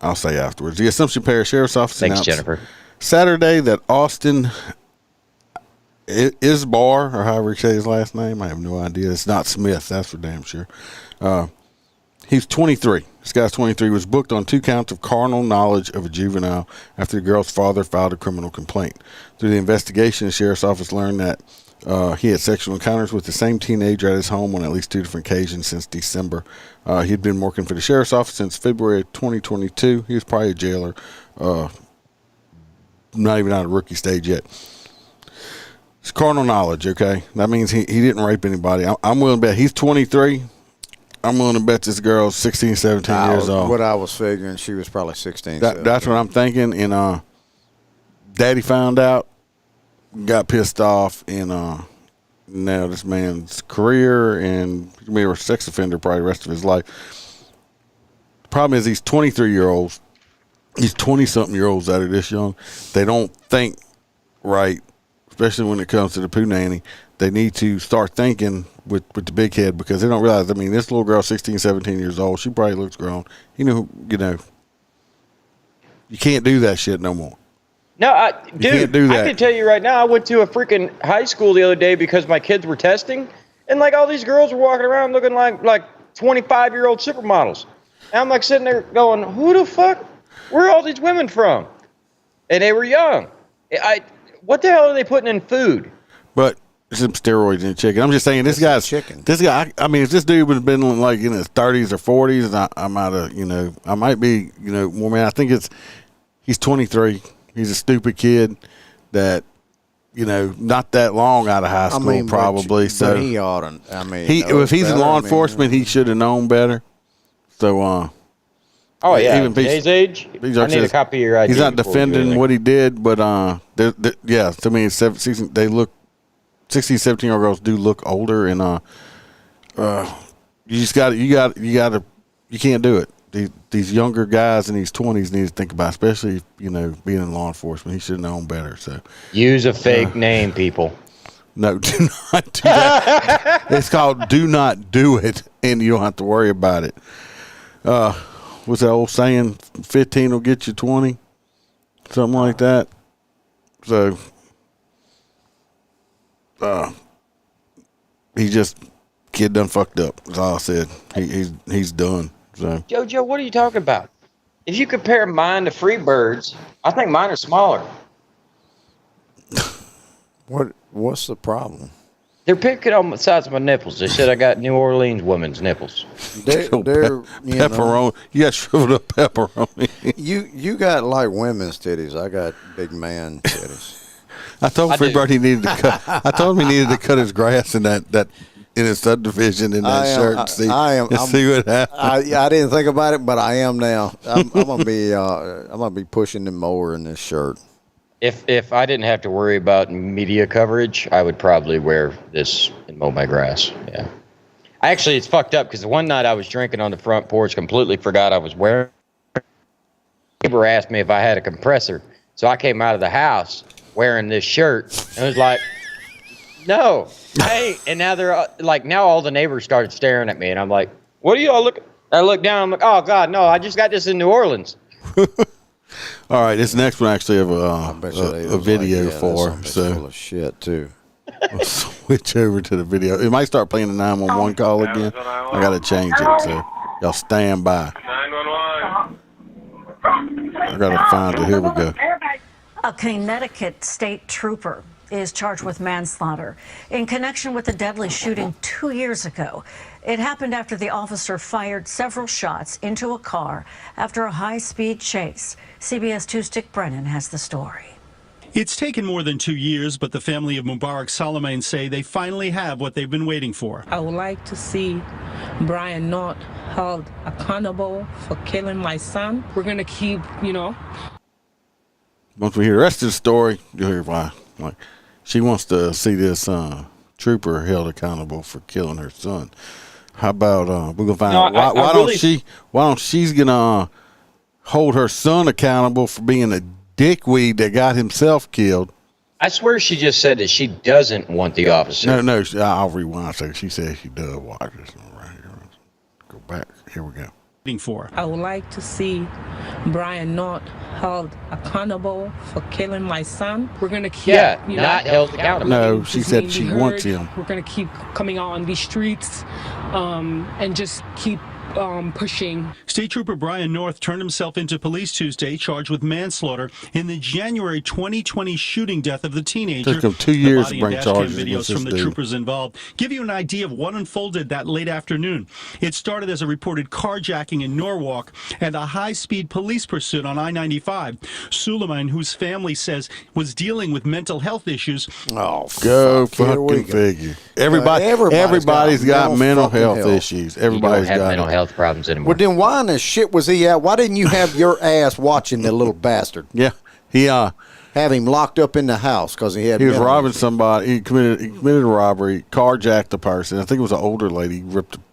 I'll say afterwards. The Assumption Parish Sheriff's Office announced Jennifer. Saturday that Austin Isbar, or however you say his last name, I have no idea. It's not Smith, that's for damn sure. He's 23. This guy's 23. Was booked on 2 counts of carnal knowledge of a juvenile after the girl's father filed a criminal complaint. Through the investigation, the sheriff's office learned that he had sexual encounters with the same teenager at his home on at least 2 different occasions since December. He had been working for the sheriff's office since February 2022. He was probably a jailer. Not even out of rookie stage yet. It's carnal knowledge, okay? That means he didn't rape anybody. I'm willing to bet he's 23. I'm willing to bet this girl's 16, 17 years old. What I was figuring, she was probably 16. That's what I'm thinking. And Daddy found out, got pissed off, and now this man's career and he's gonna be a sex offender probably the rest of his life. The problem is these 23-year-olds, these 20-something-year-olds that are this young, they don't think right, especially when it comes to the poo nanny. They need to start thinking with the big head because they don't realize, I mean, this little girl, 16, 17 years old, she probably looks grown. You can't do that shit no more. No, dude, can't do that. I can tell you right now, I went to a freaking high school the other day because my kids were testing, and like all these girls were walking around looking like 25-year-old supermodels. And I'm like sitting there going, who the fuck? Where are all these women from? And they were young. What the hell are they putting in food? But some steroids in chicken. I'm just saying, this guy's chicken. This guy, I mean, if this dude would have been like in his 30s or 40s, I might have, I might be, more man. I think he's 23. He's a stupid kid that, not that long out of high school, probably. So he ought to. I mean, if he's in law enforcement, he should have known better. So, oh yeah, even today's age. I need a copy of your ID. He's not defending what he did, but yeah, to me, 16, they look 16, 17-year-old girls do look older, and you can't do it. These younger guys in these 20s need to think about, especially being in law enforcement. He should have known better. So use a fake name, people. No, do not do that. It's called "Do Not Do It," and you don't have to worry about it. What's that old saying? 15 will get you 20, something like that. So, he just kid done fucked up. That's all I said. He's done. So, JoJo, what are you talking about? If you compare mine to Freebird's, I think mine are smaller. What's the problem? They're picking on the sides of my nipples. They said I got New Orleans women's nipples. They're pepperoni. You got shriveled up pepperoni. you got like women's titties. I got big man titties. I told Freebird he needed to cut. I told him he needed to cut his grass in that in his subdivision in that shirt and see what happens. I didn't think about it, but I am now. I'm gonna be pushing the mower in this shirt. If I didn't have to worry about media coverage, I would probably wear this and mow my grass. Yeah. Actually, it's fucked up because the one night I was drinking on the front porch, completely forgot I was wearing. The neighbor asked me if I had a compressor, so I came out of the house wearing this shirt and was like, "No, I ain't." And now they're like, now all the neighbors started staring at me, and I'm like, "What are y'all looking?" I look down, I'm like, "Oh God, no! I just got this in New Orleans." All right, this next one actually have a video for. So full of shit too. We'll switch over to the video. It might start playing the 911 call again. I got to change it, so y'all stand by. 911. I got to find it. Here we go. A Connecticut state trooper is charged with manslaughter in connection with the deadly shooting 2 years ago. It happened after the officer fired several shots into a car after a high-speed chase. CBS 2's Dick Brennan has the story. It's taken more than 2 years, but the family of Mubarak Salamain say they finally have what they've been waiting for. I would like to see Brian not held accountable for killing my son. We're going to keep, Once we hear the rest of the story, you'll hear why. Like, she wants to see this trooper held accountable for killing her son. How about we're gonna find out why don't she's gonna hold her son accountable for being a dickweed that got himself killed? I swear she just said that she doesn't want the officer. No, I'll rewind a second. She said she does. Watch this one right here. Go back. Here we go. For. I would like to see Brian not held accountable for killing my son. We're going to keep, not held accountable. No, she said she wants him. We're going to keep coming out on these streets and just keep pushing. State Trooper Brian North turned himself into police Tuesday, charged with manslaughter in the January 2020 shooting death of the teenager. Took him 2 years to The bring body and dash charges cam videos against from this the dude. troopers involved give you an idea of what unfolded that late afternoon. It started as a reported carjacking in Norwalk and a high-speed police pursuit on I-95. Suleiman, whose family says was dealing with mental health issues. Oh, Go fuck, here we fucking go. figure. Everybody's got mental health issues. You don't Everybody's have got mental it. health problems anymore. Well, then why in the shit was he at? Why didn't you have your ass watching the little bastard? Yeah, he Have him locked up in the house because he had. He was mental robbing issues. somebody. He committed a robbery, carjacked a person. I think it was an older lady.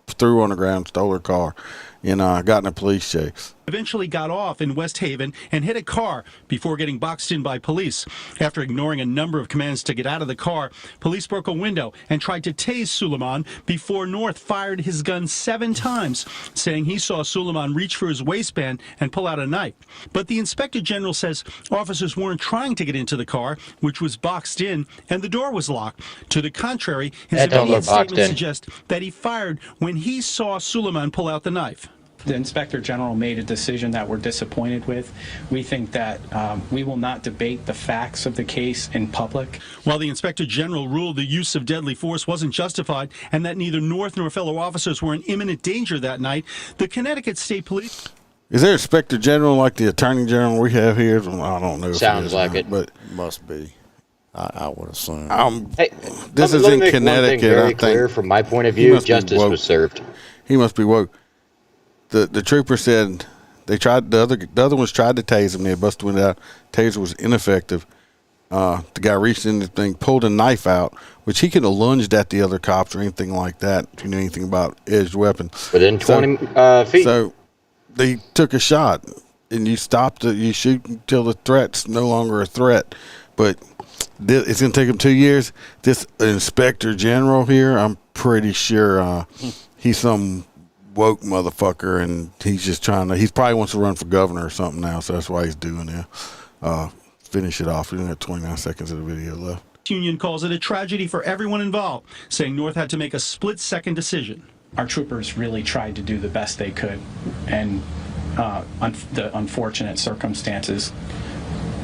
Threw her on the ground, stole her car, and got in a police chase. Eventually got off in West Haven and hit a car before getting boxed in by police. After ignoring a number of commands to get out of the car, police broke a window and tried to tase Suleiman before North fired his gun 7 times, saying he saw Suleiman reach for his waistband and pull out a knife. But the inspector general says officers weren't trying to get into the car, which was boxed in, and the door was locked. To the contrary, his That don't immediate look boxed statement in. suggests that he fired when he saw Suleiman pull out the knife. The Inspector General made a decision that we're disappointed with. We think that we will not debate the facts of the case in public. While the Inspector General ruled the use of deadly force wasn't justified and that neither North nor fellow officers were in imminent danger that night, the Connecticut State Police... Is there an Inspector General like the Attorney General we have here? I don't know. Sounds like it. But Must be. I would assume. Hey, this is let me in make one thing Connecticut. very I think clear from my point of he view, must be justice woke. was served. He must be woke. The trooper said they tried. The other ones tried to tase him. They busted one out. Taser was ineffective. The guy reached in the thing, pulled a knife out, which he could have lunged at the other cops or anything like that. If you knew anything about edged weapons, Within 20 feet. So they took a shot, and you stopped. You shoot until the threat's no longer a threat. But it's going to take him 2 years. This Inspector General here, I'm pretty sure he's some woke motherfucker, and he's just he probably wants to run for governor or something now, so that's why he's doing it. Finish it off. We only have 29 seconds of the video left. Union calls it a tragedy for everyone involved, saying North had to make a split-second decision. Our troopers really tried to do the best they could, and the unfortunate circumstances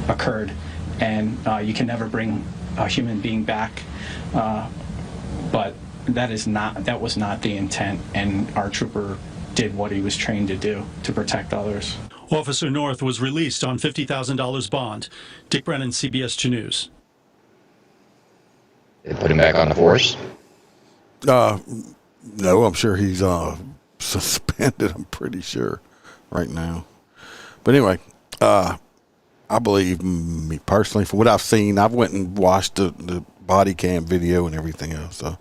occurred, and you can never bring a human being back, but that was not the intent, and our trooper did what he was trained to do to protect others. Officer North was released on $50,000 bond. Dick Brennan, CBS 2 News. They put him back on the force. No, I'm sure he's suspended. I'm pretty sure right now. But anyway, I believe me personally, from what I've seen, I've went and watched the body cam video and everything else. So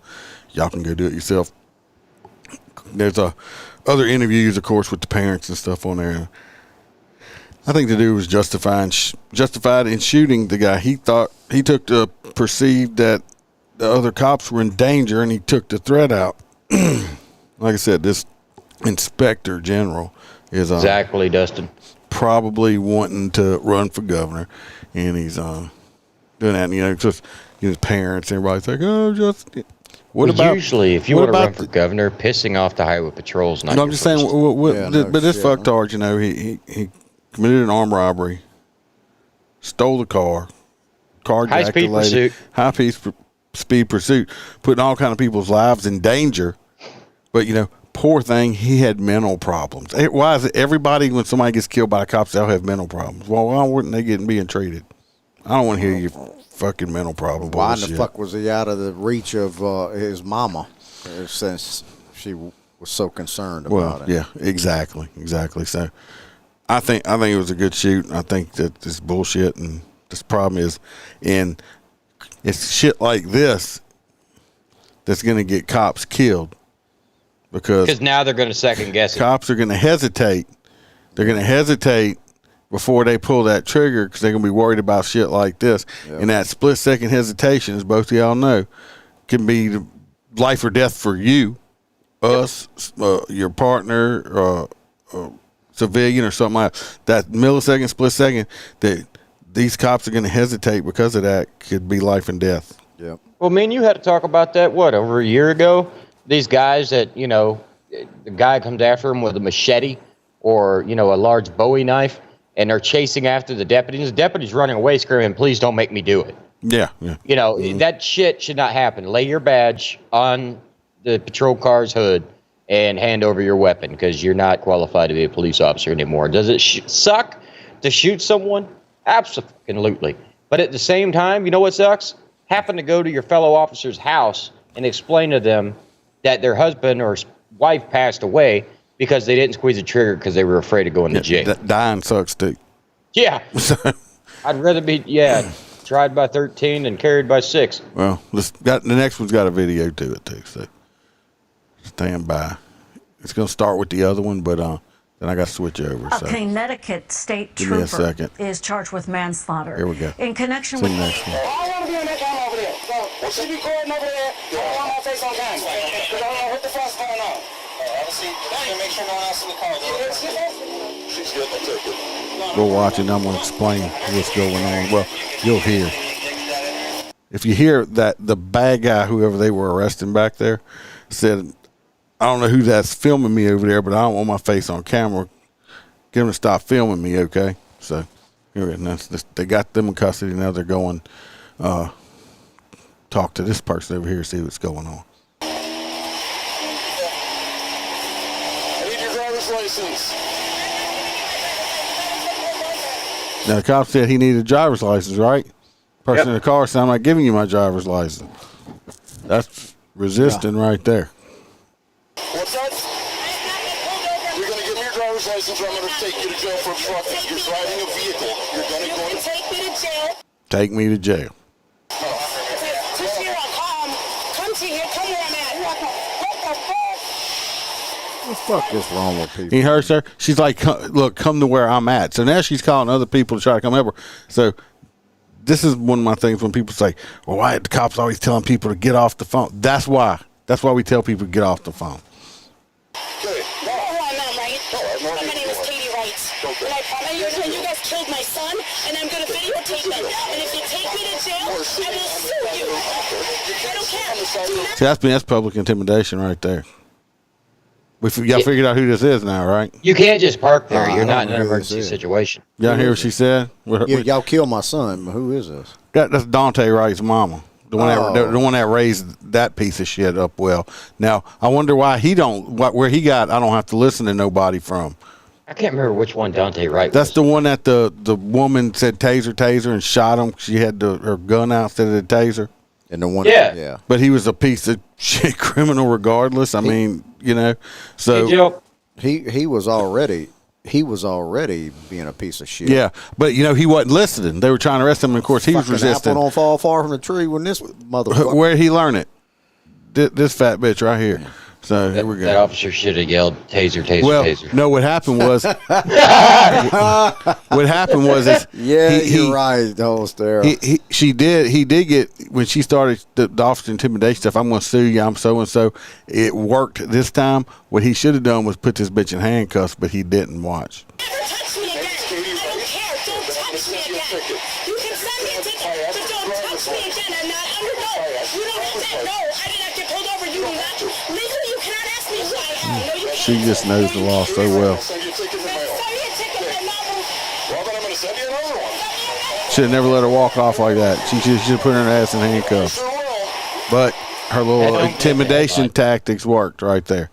y'all can go do it yourself. There's other interviews, of course, with the parents and stuff on there. I think the dude was justified in shooting the guy. He perceived that the other cops were in danger, and he took the threat out. Like I said, this Inspector General is Exactly, Dustin. probably wanting to run for governor, and he's doing that. And, just his parents, everybody's like, "Oh, just what about?" Usually, if you want to run for governor, pissing off the highway patrol's not. No, I'm just saying. But this fucktard, he committed an armed robbery, stole the car, carjacked the lady, high-speed pursuit, putting all kind of people's lives in danger. But poor thing, he had mental problems. Why is it everybody, when somebody gets killed by the cops, they'll have mental problems? Well, why weren't they being treated? I don't want to hear your fucking mental problem. Why bullshit. in the fuck was he out of the reach of his mama since she was so concerned about it? Yeah, exactly. So I think it was a good shoot. I think that this bullshit, and this problem is, and it's shit like this that's going to get cops killed because now they're going to second guess it. Cops are going to hesitate. They're going to hesitate before they pull that trigger because they're going to be worried about shit like this. Yep. And that split-second hesitation, as both of y'all know, can be life or death for you, us, your partner, civilian or something like that. Millisecond, split second, that these cops are going to hesitate because of that could be life and death. Yep. Well, me and you had to talk about that, over a year ago? These guys that, the guy comes after him with a machete or, you know, a large Bowie knife, and they're chasing after the deputies. The deputy's running away screaming, please don't make me do it. Yeah. You know, that shit should not happen. Lay your badge on the patrol car's hood and hand over your weapon, because you're not qualified to be a police officer anymore. Does it suck to shoot someone? Absolutely. But at the same time, you know what sucks? Happen to go to your fellow officer's house and explain to them that their husband or wife passed away because they didn't squeeze the trigger because they were afraid of going to jail. Dying sucks too. Yeah. I'd rather be, tried by 13 and carried by 6. Well, the next one's got a video to it too, so stand by. It's going to start with the other one, but then I got to switch over. A Connecticut state give me a trooper second. is charged with manslaughter. Here we go. In connection It's with the next one. I want to be in that camera over there. So, she be recording over there. I don't want my face on camera. Because I don't know what the fuck's going on. Obviously, make sure no one else in the car. She's getting the ticket. We'll watch it and I'm going to explain what's going on. Well, you'll hear. If you hear that the bad guy, whoever they were arresting back there, said, I don't know who that's filming me over there, but I don't want my face on camera. Get them to stop filming me, okay? So, they got them in custody. Now they're going talk to this person over here, see what's going on. I need your driver's license. Now, the cop said he needed a driver's license, right? Person in the car said, I'm not giving you my driver's license. That's resisting right there. What's that? You're going to give me your driver's license or I'm going to take you to jail for obstructing. You're driving a vehicle. You're going to go to... Take me to jail. Take me to jail. Come to here. Come where I'm at. What the fuck? What the fuck is wrong with people? He heard her. She's like, look, come to where I'm at. So now she's calling other people to try to come help her. So this is one of my things when people say, well, why are the cops always telling people to get off the phone? That's why. That's why we tell people to get off the phone. My name is Katie Wright. And you guys killed my son, and I'm going to videotape it. And if you take me to jail, I will sue you. I don't care. See, that's public intimidation right there. Y'all figured out who this is now, right? You can't just park there. You're not in an emergency situation. Y'all hear what she said? Y'all killed my son. Who is this? That's Dante Wright's mama. The one that raised that piece of shit up well. Now, I wonder why where he got, I don't have to listen to nobody from. I can't remember which one Dante Wright was. That's the one that the woman said taser and shot him. She had her gun out instead of the taser. And the one, yeah. But he was a piece of shit criminal regardless. I mean, so he was already being a piece of shit. Yeah, but he wasn't listening. They were trying to arrest him, and of course he was resisting. Apple don't fall far from the tree when this motherfucker. Where did he learn it? This fat bitch right here. So here we go. That officer should have yelled taser, taser. No, what happened was you're right, he did get, when she started the officer intimidation stuff, I'm going to sue you, I'm so and so. It worked this time. What he should have done was put this bitch in handcuffs, but he didn't. Watch. Never touch me again. I don't care. Don't touch me again. You can send me a ticket, but don't touch me again. I'm not under no. You don't have that. No, I did not get pulled over. You do not. Legally, you cannot ask me who I am. No, you can't. She just knows the law so well. Send me a ticket, but not. Well, then I'm going to send you another one. Should have never let her walk off like that. She should have put her ass in handcuffs. But her little intimidation tactics worked right there.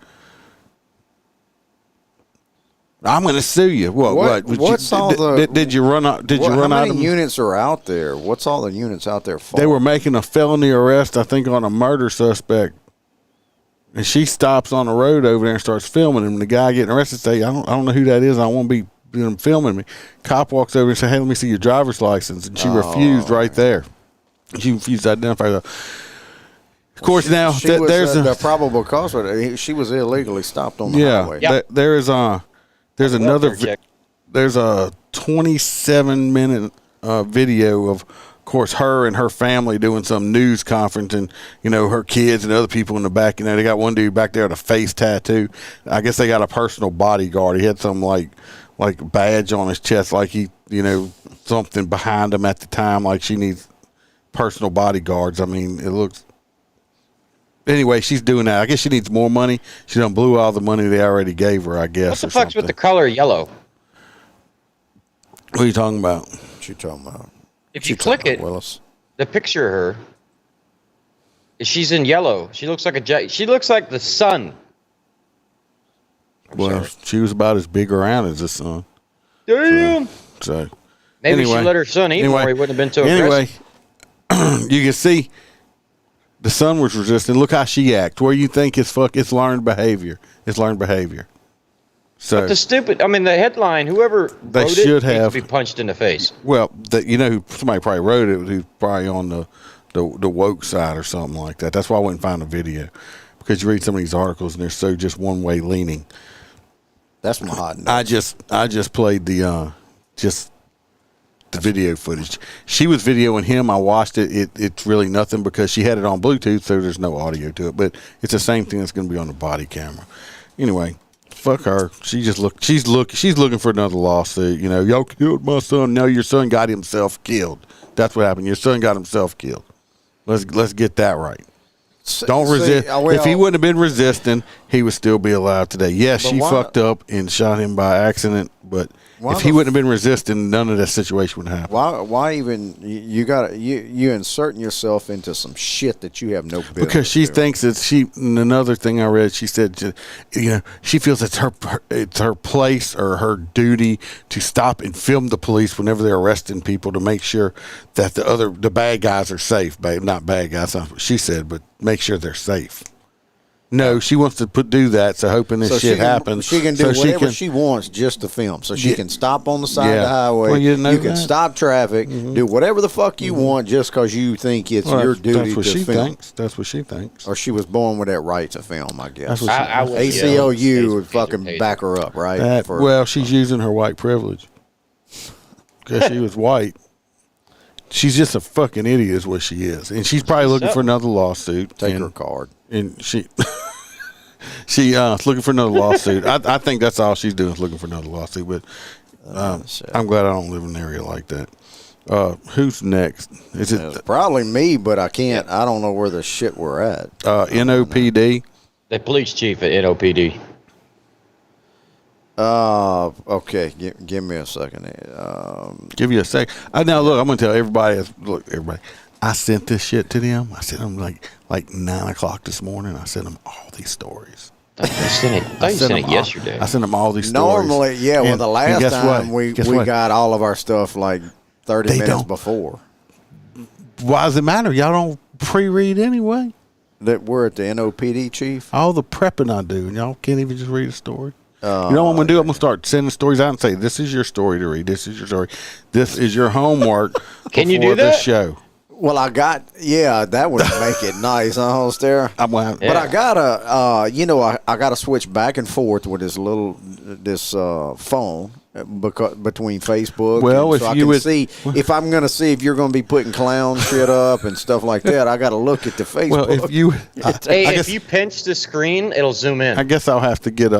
I'm going to sue you. What? Did you run out? How many units are out there? What's all the units out there for? They were making a felony arrest, I think, on a murder suspect. And she stops on the road over there and starts filming him. And the guy getting arrested say, I don't know who that is. I won't be filming me. Cop walks over and says, hey, let me see your driver's license. And she refused right there. She refused to identify her. Of course, now there's the probable cause. She was illegally stopped on the highway. Yeah, there's a 27-minute video of course, her and her family doing some news conference, and her kids and other people in the back. They got one dude back there with a face tattoo. I guess they got a personal bodyguard. He had some like badge on his chest, like he something behind him at the time, like she needs personal bodyguards. I mean, it looks Anyway, she's doing that. I guess she needs more money. She done blew all the money they already gave her, I guess. What the fuck's with the color yellow? What are you talking about? What you talking about? If you click it, Willis? the picture of her, she's in yellow. She looks like she looks like the sun. Well, she was about as big around as the sun. Damn. So maybe anyway, she let her son eat more. He wouldn't have been so aggressive. You can see the son was resisting. Look how she acts. Where you think it's learned behavior. It's learned behavior. So but the headline, whoever they wrote should it needs have to be punched in the face. Well, somebody probably wrote it. Who's probably on the woke side or something like that. That's why I wouldn't find a video, because you read some of these articles and they're so just one way leaning. That's my hot. I just played the video footage. She was videoing him. I watched it. It's really nothing because she had it on Bluetooth, so there's no audio to it. But it's the same thing that's going to be on the body camera. Anyway, fuck her. She's looking for another lawsuit. You know, y'all killed my son. No, your son got himself killed. That's what happened. Your son got himself killed. Let's get that right. Don't resist. If he wouldn't have been resisting, he would still be alive today. Yes, she fucked up and shot him by accident, but if he wouldn't have been resisting, none of that situation would happen. Why even you inserting yourself into some shit that you have no business? Because she thinks that another thing I read, she said, she feels it's her place or her duty to stop and film the police whenever they're arresting people to make sure that the bad guys are safe. Not bad guys, not what she said, but make sure they're safe. No, she wants to do that, so hoping this shit happens. She can do whatever she wants just to film. So she can stop on the side of the highway. Well, you can stop traffic, do whatever the fuck you want just because you think it's your duty to film. That's what she thinks. Or she was born with that right to film, I guess. That's what ACLU would fucking back her up, right? Well, she's using her white privilege. Because she was white. She's just a fucking idiot is what she is. And she's probably looking for another lawsuit. Take her card. And she's looking for another lawsuit. I think that's all she's doing is looking for another lawsuit. But I'm glad I don't live in an area like that. Who's next? It's probably me, but I can't. I don't know where the shit we're at. NOPD. The police chief at NOPD. Okay. Give me a second. Give you a sec. Now look, I'm gonna tell everybody. Everybody. I sent this shit to them. I sent them like 9:00 this morning. I sent them all these stories. I sent it yesterday. I sent them all these stories. Normally, yeah. Well, the last time we got all of our stuff like 30 minutes before. Why does it matter? Y'all don't pre-read anyway. That we're at the NOPD chief. All the prepping I do, and y'all can't even just read a story. You know what I'm going to do? I'm going to start sending stories out and say, this is your story to read. This is your story. This is your homework. Can you do that? This show. Well, that would make it nice, huh, Holster? But I gotta, I gotta switch back and forth with this phone between Facebook. Well, if you would see, if I'm gonna see if you're gonna be putting clown shit up and stuff like that, I gotta look at the Facebook. Well, if you pinch the screen, it'll zoom in. I guess I'll have to get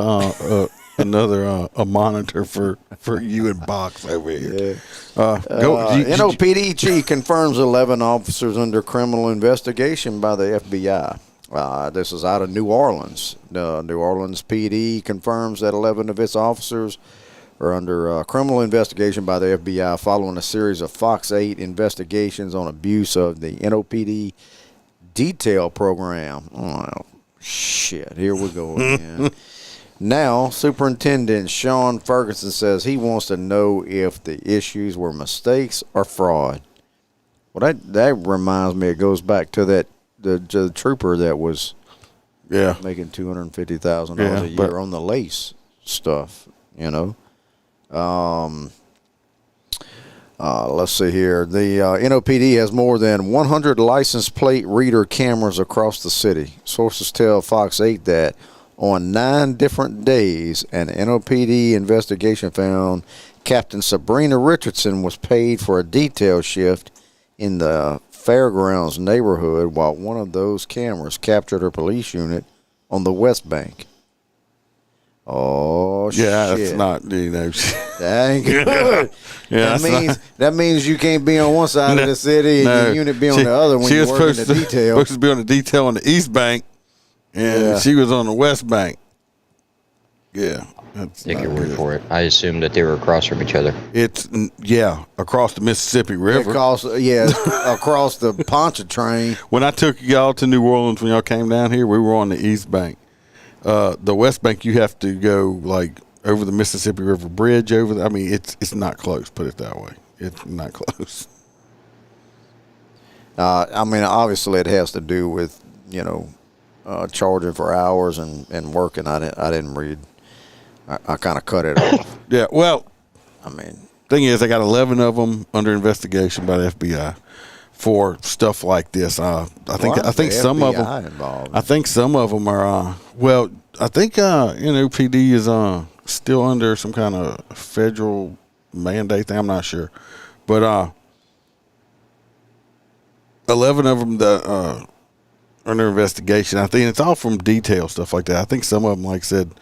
another monitor for you and Box over here. NOPD chief confirms 11 officers under criminal investigation by the FBI. This is out of New Orleans. New Orleans PD confirms that 11 of its officers are under criminal investigation by the FBI following a series of Fox 8 investigations on abuse of the NOPD detail program. Oh, shit. Here we go again. Now, Superintendent Sean Ferguson says he wants to know if the issues were mistakes or fraud. Well, that reminds me, it goes back to the trooper that was making $250,000 a year on the lace stuff, Let's see here. The NOPD has more than 100 license plate reader cameras across the city. Sources tell Fox 8 that on 9 different days, an NOPD investigation found Captain Sabrina Richardson was paid for a detail shift in the Fairgrounds neighborhood while one of those cameras captured her police unit on the West Bank. Oh, shit. Yeah, that's not, That ain't good. That means you can't be on one side of the city and your unit be on the other when you're working the detail. Supposed to be on the detail on the East Bank. and she was on the West Bank. Yeah. Take your word for it. I assumed that they were across from each other. It's across the Mississippi River. Across the Pontchartrain. When I took y'all to New Orleans, when y'all came down here, we were on the East Bank. The West Bank, you have to go like over the Mississippi River Bridge. I mean, it's not close. Put it that way. It's not close. I mean, obviously, it has to do with charging for hours and working. I didn't read. I kind of cut it off. Yeah, well, I mean, thing is, I got 11 of them under investigation by the FBI for stuff like this. I think some of them involved? I think some of them are. I think NOPD is still under some kind of federal mandate thing. I'm not sure, but 11 of them that are under investigation. I think it's all from detail stuff like that. I think some of them, like said,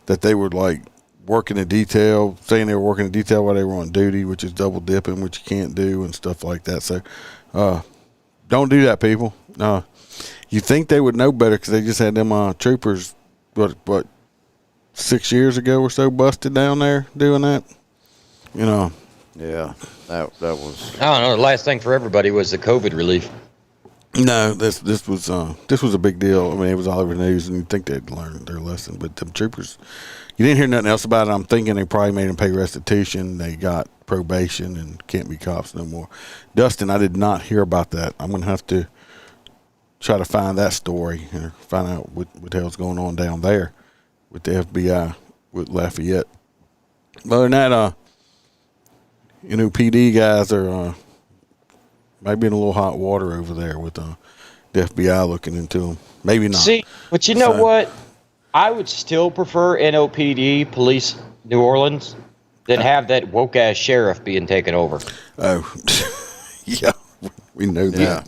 that they were like working in detail, saying they were working in detail while they were on duty, which is double dipping, which you can't do and stuff like that. So don't do that, people. You think they would know better because they just had them troopers, what 6 years ago or so, busted down there doing that. Yeah, that was. I don't know. The last thing for everybody was the COVID relief. No, this was a big deal. I mean, it was all over the news, and you'd think they'd learn their lesson. But the troopers, you didn't hear nothing else about it. I'm thinking they probably made them pay restitution. They got probation and can't be cops no more. Dustin, I did not hear about that. I'm gonna have to try to find that story and find out what the hell's going on down there with the FBI with Lafayette. Other than that, PD guys are. Might be in a little hot water over there with the FBI looking into them. Maybe not. See, but you know what? I would still prefer NOPD, Police New Orleans, than have that woke-ass sheriff being taken over. Oh, yeah. We know that. Yeah.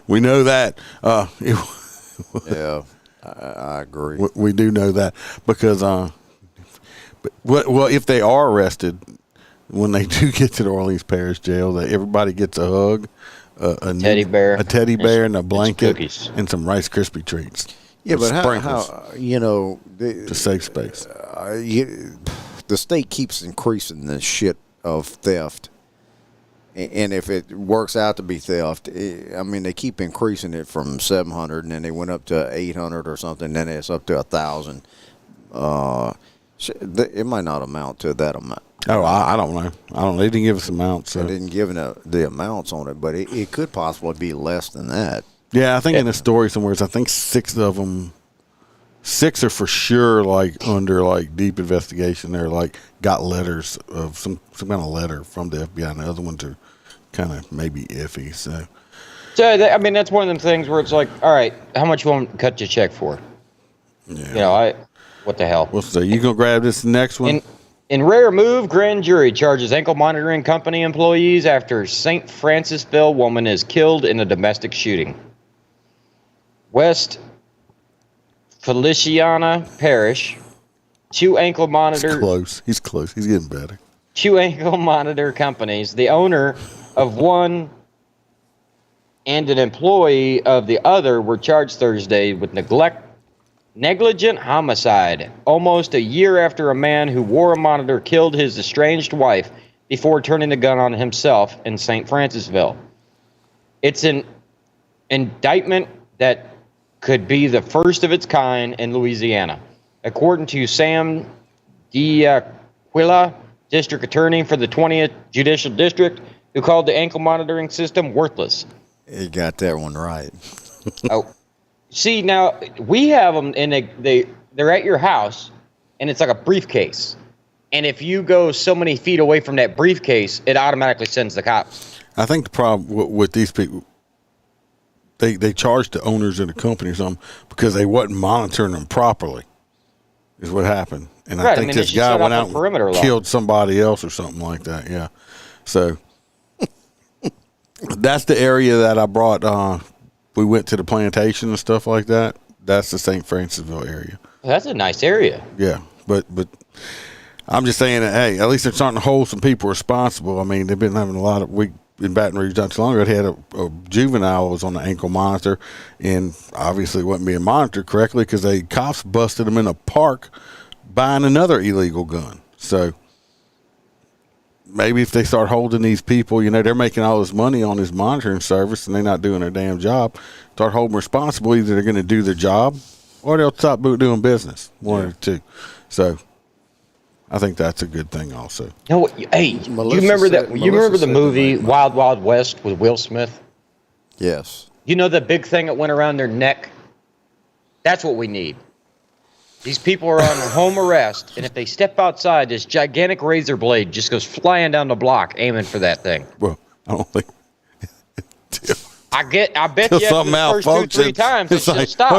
We know that. Yeah, I agree. We do know that because, if they are arrested, when they do get to the Orleans Parish Jail, that everybody gets a hug. A teddy bear, and a blanket, and some Rice Krispie treats. Yeah, but how the safe space. The state keeps increasing the shit of theft, and if it works out to be theft, I mean they keep increasing it from 700, and then they went up to 800 or something. Then it's up to 1,000. It might not amount to that amount. Oh, I don't know. They didn't give us amounts. So. They didn't give the amounts on it, but it could possibly be less than that. Yeah, I think in the story somewhere, I think 6 of them, 6 are for sure like under like deep investigation. They're like got letters of some kind of letter from the FBI, and the other ones are kind of maybe iffy. So I mean, that's one of them things where it's like, all right, how much you want to cut your check for? Yeah. What the hell? Well, so you gonna grab this next one? In rare move, grand jury charges ankle monitoring company employees after St. Francisville woman is killed in a domestic shooting. West Feliciana Parish, 2 ankle monitor. He's close. He's getting better. 2 ankle monitor companies, the owner of one and an employee of the other, were charged Thursday with negligent homicide, almost a year after a man who wore a monitor killed his estranged wife before turning the gun on himself in St. Francisville. It's an indictment that could be the first of its kind in Louisiana, according to Sam D'Aquila, district attorney for the 20th Judicial District, who called the ankle monitoring system worthless. You got that one right. Oh. See, now, we have them, and they're at your house, and it's like a briefcase. And if you go so many feet away from that briefcase, it automatically sends the cops. I think the problem with these people, they charged the owners of the company or something because they wasn't monitoring them properly, is what happened. And right, I think this guy went out and killed somebody else or something like that, yeah. So that's the area that I brought we went to the plantation and stuff like that. That's the St. Francisville area. That's a nice area. Yeah, but I'm just saying that, hey, at least they're starting to hold some people responsible. I mean, they've been having a lot of in Baton Rouge not too long ago. They had a juvenile was on the ankle monitor, and obviously wasn't being monitored correctly because they cops busted him in a park buying another illegal gun. So maybe if they start holding these people, they're making all this money on this monitoring service and they're not doing their damn job, start holding them responsible. Either they're going to do their job or they'll stop doing business. One or two. So I think that's a good thing also. Hey, you remember the movie Wild Wild West with Will Smith? Yes. You know the big thing that went around their neck? That's what we need. These people are on home arrest, and if they step outside, this gigantic razor blade just goes flying down the block, aiming for that thing. Well, I don't think. I bet you after the first 2-3 times it should stop.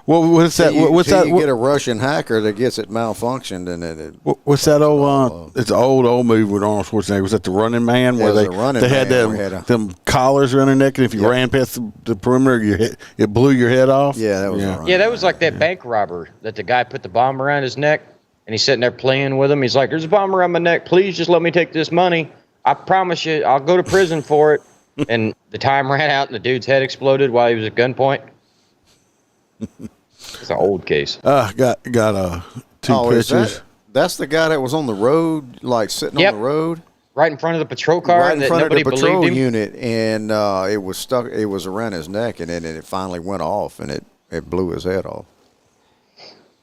What's that? You get a Russian hacker that gets it malfunctioned, and what's that old? It's an old movie with Arnold Schwarzenegger. Was that The Running Man? Where they had them collars around their neck, and if you ran past the perimeter, it blew your head off. Yeah, that was. That was like that bank robber that the guy put the bomb around his neck, and he's sitting there playing with him. He's like, "There's a bomb around my neck. Please just let me take this money. I promise you, I'll go to prison for it." And the time ran out, and the dude's head exploded while he was at gunpoint. It's an old case. Got two pictures. That's the guy that was on the road, like sitting on the road, right in front of the patrol car, right and in front of the patrol believed him. unit, and it was stuck. It was around his neck, and then it finally went off, and it blew his head off.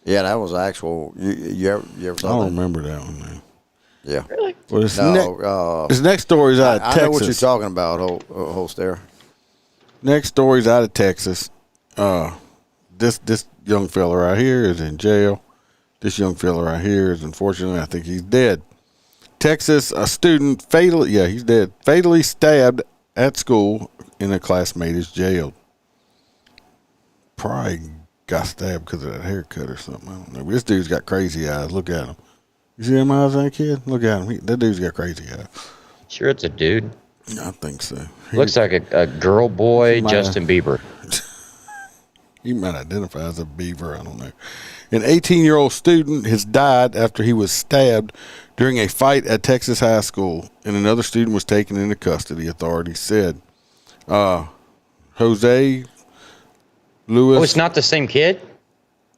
Yeah, that was actual. You ever saw that? I don't remember that one, man. Yeah. Really? Well, this next story is out of Texas. I know what you're talking about, Holster. Next story's out of Texas. This young fella right here is in jail. This young fella right here is, unfortunately, I think he's dead. Texas, a student he's dead. Fatally stabbed at school, and a classmate is jailed. Probably got stabbed because of that haircut or something. I don't know. But this dude's got crazy eyes. Look at him. You see them eyes on that kid? Look at him. That dude's got crazy eyes. Sure, it's a dude. I think so. Looks like a girl boy, Justin Bieber. He might identify as a beaver. I don't know. An 18-year-old student has died after he was stabbed during a fight at Texas high school, and another student was taken into custody, authorities said. Jose Luis. Oh, it's not the same kid?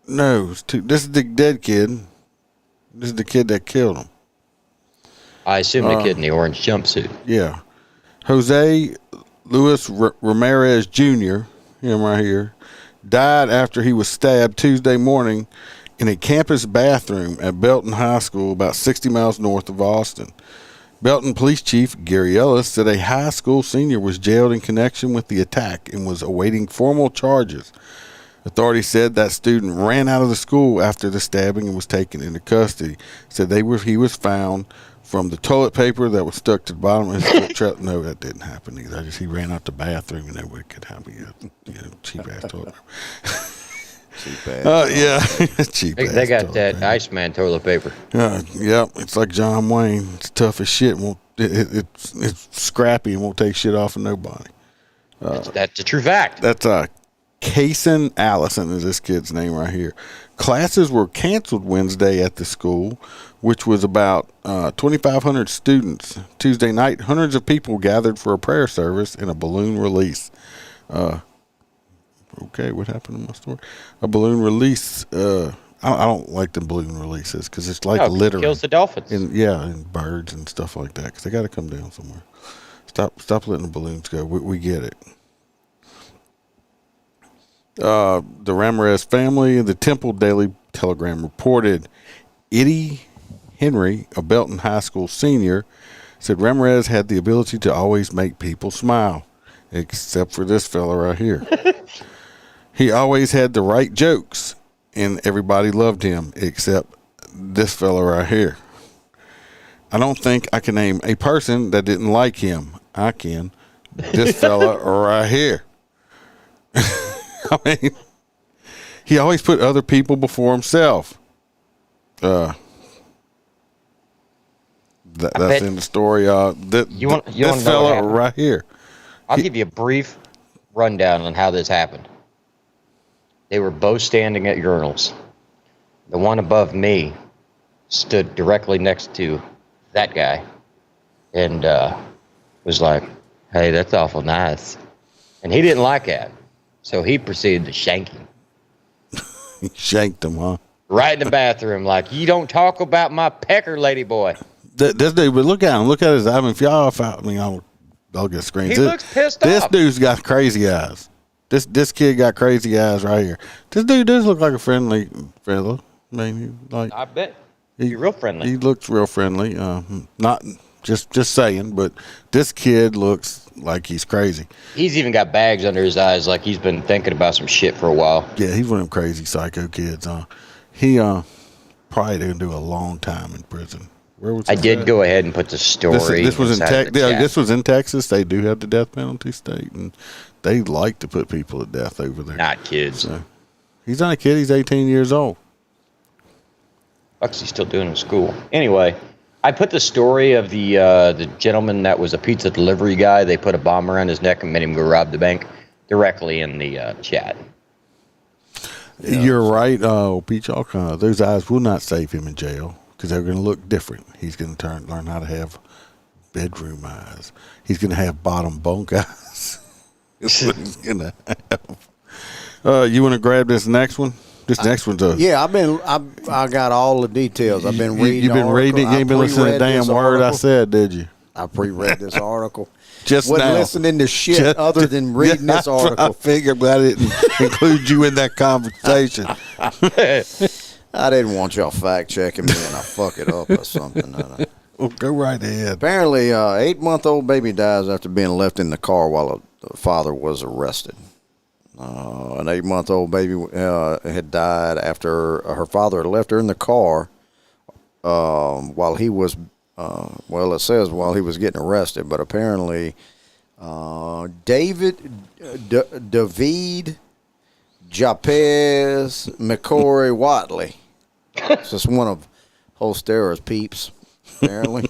No. This is the dead kid. This is the kid that killed him. I assume the kid in the orange jumpsuit. Yeah. Jose Luis Ramirez Jr., him right here, died after he was stabbed Tuesday morning in a campus bathroom at Belton High School about 60 miles north of Austin. Belton Police Chief Gary Ellis said a high school senior was jailed in connection with the attack and was awaiting formal charges. Authorities said that student ran out of the school after the stabbing and was taken into custody. Said he was found from the toilet paper that was stuck to the bottom of his foot. No, that didn't happen either. He ran out the bathroom and nobody could help him. Cheap ass toilet paper. Cheap ass. Yeah, cheap ass. They got that Iceman toilet paper. Yeah, it's like John Wayne. It's tough as shit. It's scrappy and won't take shit off of nobody. That's a true fact. That's Kaysen Allison is this kid's name right here. Classes were canceled Wednesday at the school, which was about 2,500 students. Tuesday night, hundreds of people gathered for a prayer service and a balloon release. Okay, what happened to my story? A balloon release. I don't like the balloon releases because it's like littering. Kills the dolphins. And birds and stuff like that because they got to come down somewhere. Stop letting the balloons go. We get it. The Ramirez family and the Temple Daily Telegram reported Eddie Henry, a Belton High School senior, said Ramirez had the ability to always make people smile, except for this fella right here. He always had the right jokes, and everybody loved him, except this fella right here. I don't think I can name a person that didn't like him. I can. This fella right here. I mean, he always put other people before himself. That's in the story. This fella right here. I'll give you a brief rundown on how this happened. They were both standing at urinals. The one above me stood directly next to that guy. And was like, hey, that's awful nice. And he didn't like that. So he proceeded to shank him. He shanked him, huh? Right in the bathroom, like, you don't talk about my pecker, lady boy. This dude, but look at him. Look at his. I mean, if y'all, I'll get screens. He looks pissed off. This dude's got crazy eyes. This kid got crazy eyes right here. This dude does look like a friendly fellow. I mean, I bet you're real friendly. He looks real friendly. Not just saying, but this kid looks like he's crazy. He's even got bags under his eyes, like he's been thinking about some shit for a while. Yeah, he's one of them crazy psycho kids. He probably didn't do a long time in prison. Where was I did go ahead and put the story. This was in Texas. This was in Texas. They do have the death penalty state, and they like to put people to death over there. Not kids. So, he's not a kid. He's 18 years old. What's he still doing in school? Anyway, I put the story of the gentleman that was a pizza delivery guy. They put a bomb around his neck and made him go rob the bank directly in the chat. Yeah. You're right. Peach, those eyes will not save him in jail because they're going to look different. He's going to learn how to have bedroom eyes. He's going to have bottom bunk eyes. That's what he's going to have. You want to grab this next one? This next one's Yeah, I got all the details. I've been reading. You've been reading it. You ain't been listening to the damn word I said, did you? I pre-read this article. Wasn't listening to shit other than reading this article. I figured, but I didn't include you in that conversation. I didn't want y'all fact checking me and I fuck it up or something. Well, go right ahead. Apparently, 8-month-old baby dies after being left in the car while the father was arrested. An 8-month-old baby had died after her father had left her in the car while he was, it says while he was getting arrested, but apparently David Japez McCory Watley. This is one of Holstera's peeps, apparently.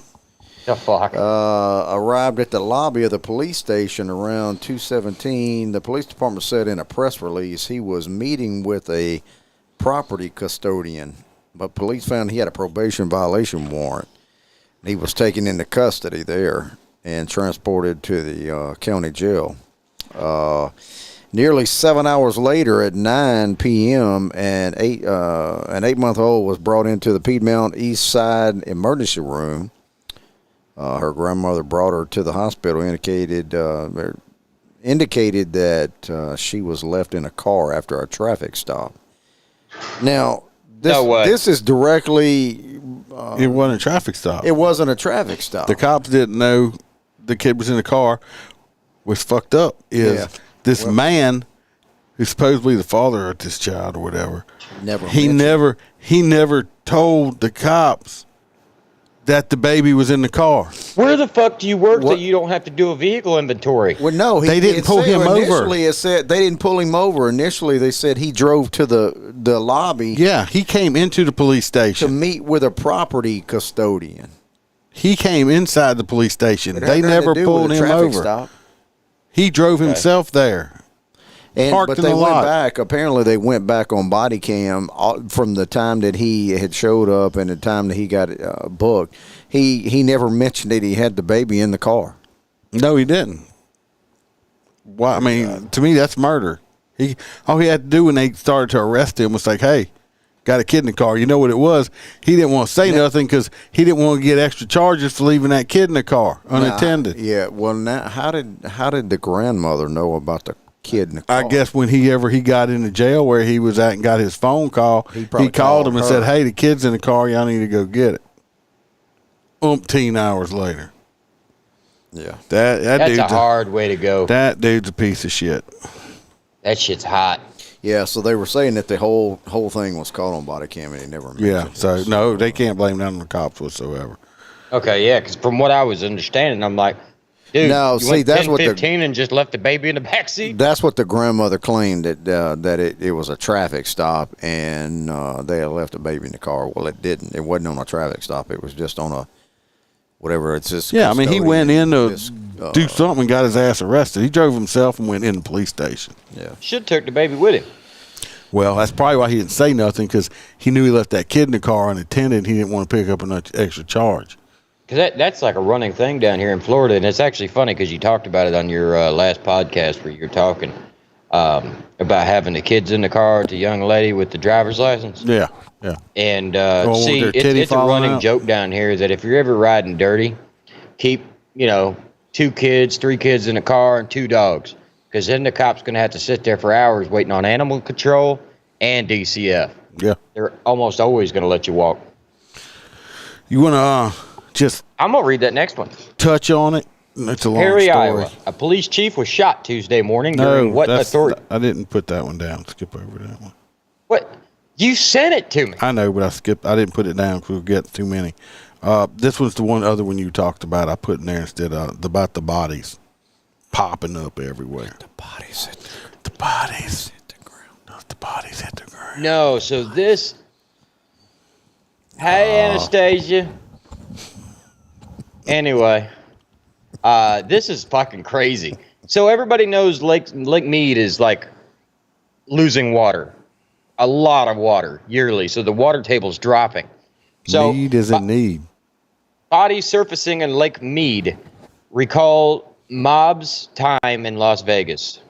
The fuck? Arrived at the lobby of the police station around 2:17. The police department said in a press release he was meeting with a property custodian, but police found he had a probation violation warrant. He was taken into custody there and transported to the county jail. Nearly 7 hours later at 9 p.m., an 8-month-old was brought into the Piedmont East Side emergency room. Her grandmother brought her to the hospital, indicated that she was left in a car after a traffic stop. Now, this is directly... it wasn't a traffic stop. It wasn't a traffic stop. The cops didn't know the kid was in the car. What's fucked up is this man, who's supposedly the father of this child or whatever, he never told the cops that the baby was in the car. Where the fuck do you work that you don't have to do a vehicle inventory? Well, no, they didn't pull him over. Initially, it said they didn't pull him over. Initially, they said he drove to the lobby. Yeah, he came into the police station to meet with a property custodian. He came inside the police station. They never pulled him over. Stop. He drove himself there. But they went back. Apparently, they went back on body cam from the time that he had showed up and the time that he got booked. He never mentioned that he had the baby in the car. No, he didn't. Well, I mean, to me, that's murder. All he had to do when they started to arrest him was like, "Hey, got a kid in the car." You know what it was? He didn't want to say nothing because he didn't want to get extra charges for leaving that kid in the car unattended. Yeah. Well, now how did the grandmother know about the kid in the car? I guess when he got into jail where he was at and got his phone call, he called him and said, "Hey, the kid's in the car. Y'all need to go get it." Umpteen hours later. Yeah. That's a hard way to go. That dude's a piece of shit. That shit's hot. Yeah, so they were saying that the whole thing was caught on body cam and he never mentioned it. So no, they can't blame that on the cops whatsoever. Okay, yeah, because from what I was understanding, I'm like, dude, no, you went 10-15 and just left the baby in the backseat? That's what the grandmother claimed, that it was a traffic stop and they had left the baby in the car. Well, it didn't. It wasn't on a traffic stop. It was just on a whatever. It's just I mean, he went in to do something and got his ass arrested. He drove himself and went in the police station. Yeah, should have took the baby with him. Well, that's probably why he didn't say nothing because he knew he left that kid in the car unattended. And he didn't want to pick up an extra charge. Because that's like a running thing down here in Florida, and it's actually funny because you talked about it on your last podcast where you're talking about having the kids in the car with the young lady with the driver's license. Yeah, yeah. And see, it's a running joke down here that if you're ever riding dirty, keep 2 kids, 3 kids in the car and 2 dogs, because then the cop's gonna have to sit there for hours waiting on animal control and DCF. Yeah, they're almost always gonna let you walk. You wanna just? I'm gonna read that next one. Touch on it. It's a long Perry, story. Iowa. A police chief was shot Tuesday morning during what authority? I didn't put that one down. Skip over that one. What? You sent it to me. I know, but I didn't put it down because we'll get too many. This was the other one you talked about. I put in there instead about the bodies popping up everywhere. The bodies hit the ground. No, the bodies hit the ground. No, so this. Hey, Anastasia. Anyway, this is fucking crazy. So everybody knows Lake Mead is like losing water, a lot of water yearly. So the water table's dropping. So Mead is in need. Bodies surfacing in Lake Mead recall mob's time in Las Vegas.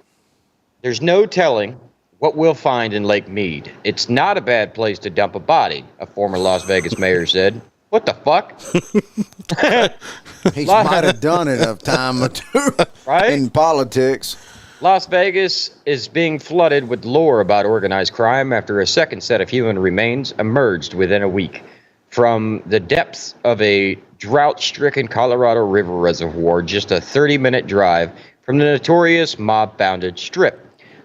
There's no telling what we'll find in Lake Mead. It's not a bad place to dump a body, a former Las Vegas mayor said. What the fuck? He might have done it a time or two, right? In politics. Las Vegas is being flooded with lore about organized crime after a second set of human remains emerged within a week from the depths of a drought-stricken Colorado River reservoir, just a 30-minute drive from the notorious mob-bounded Strip.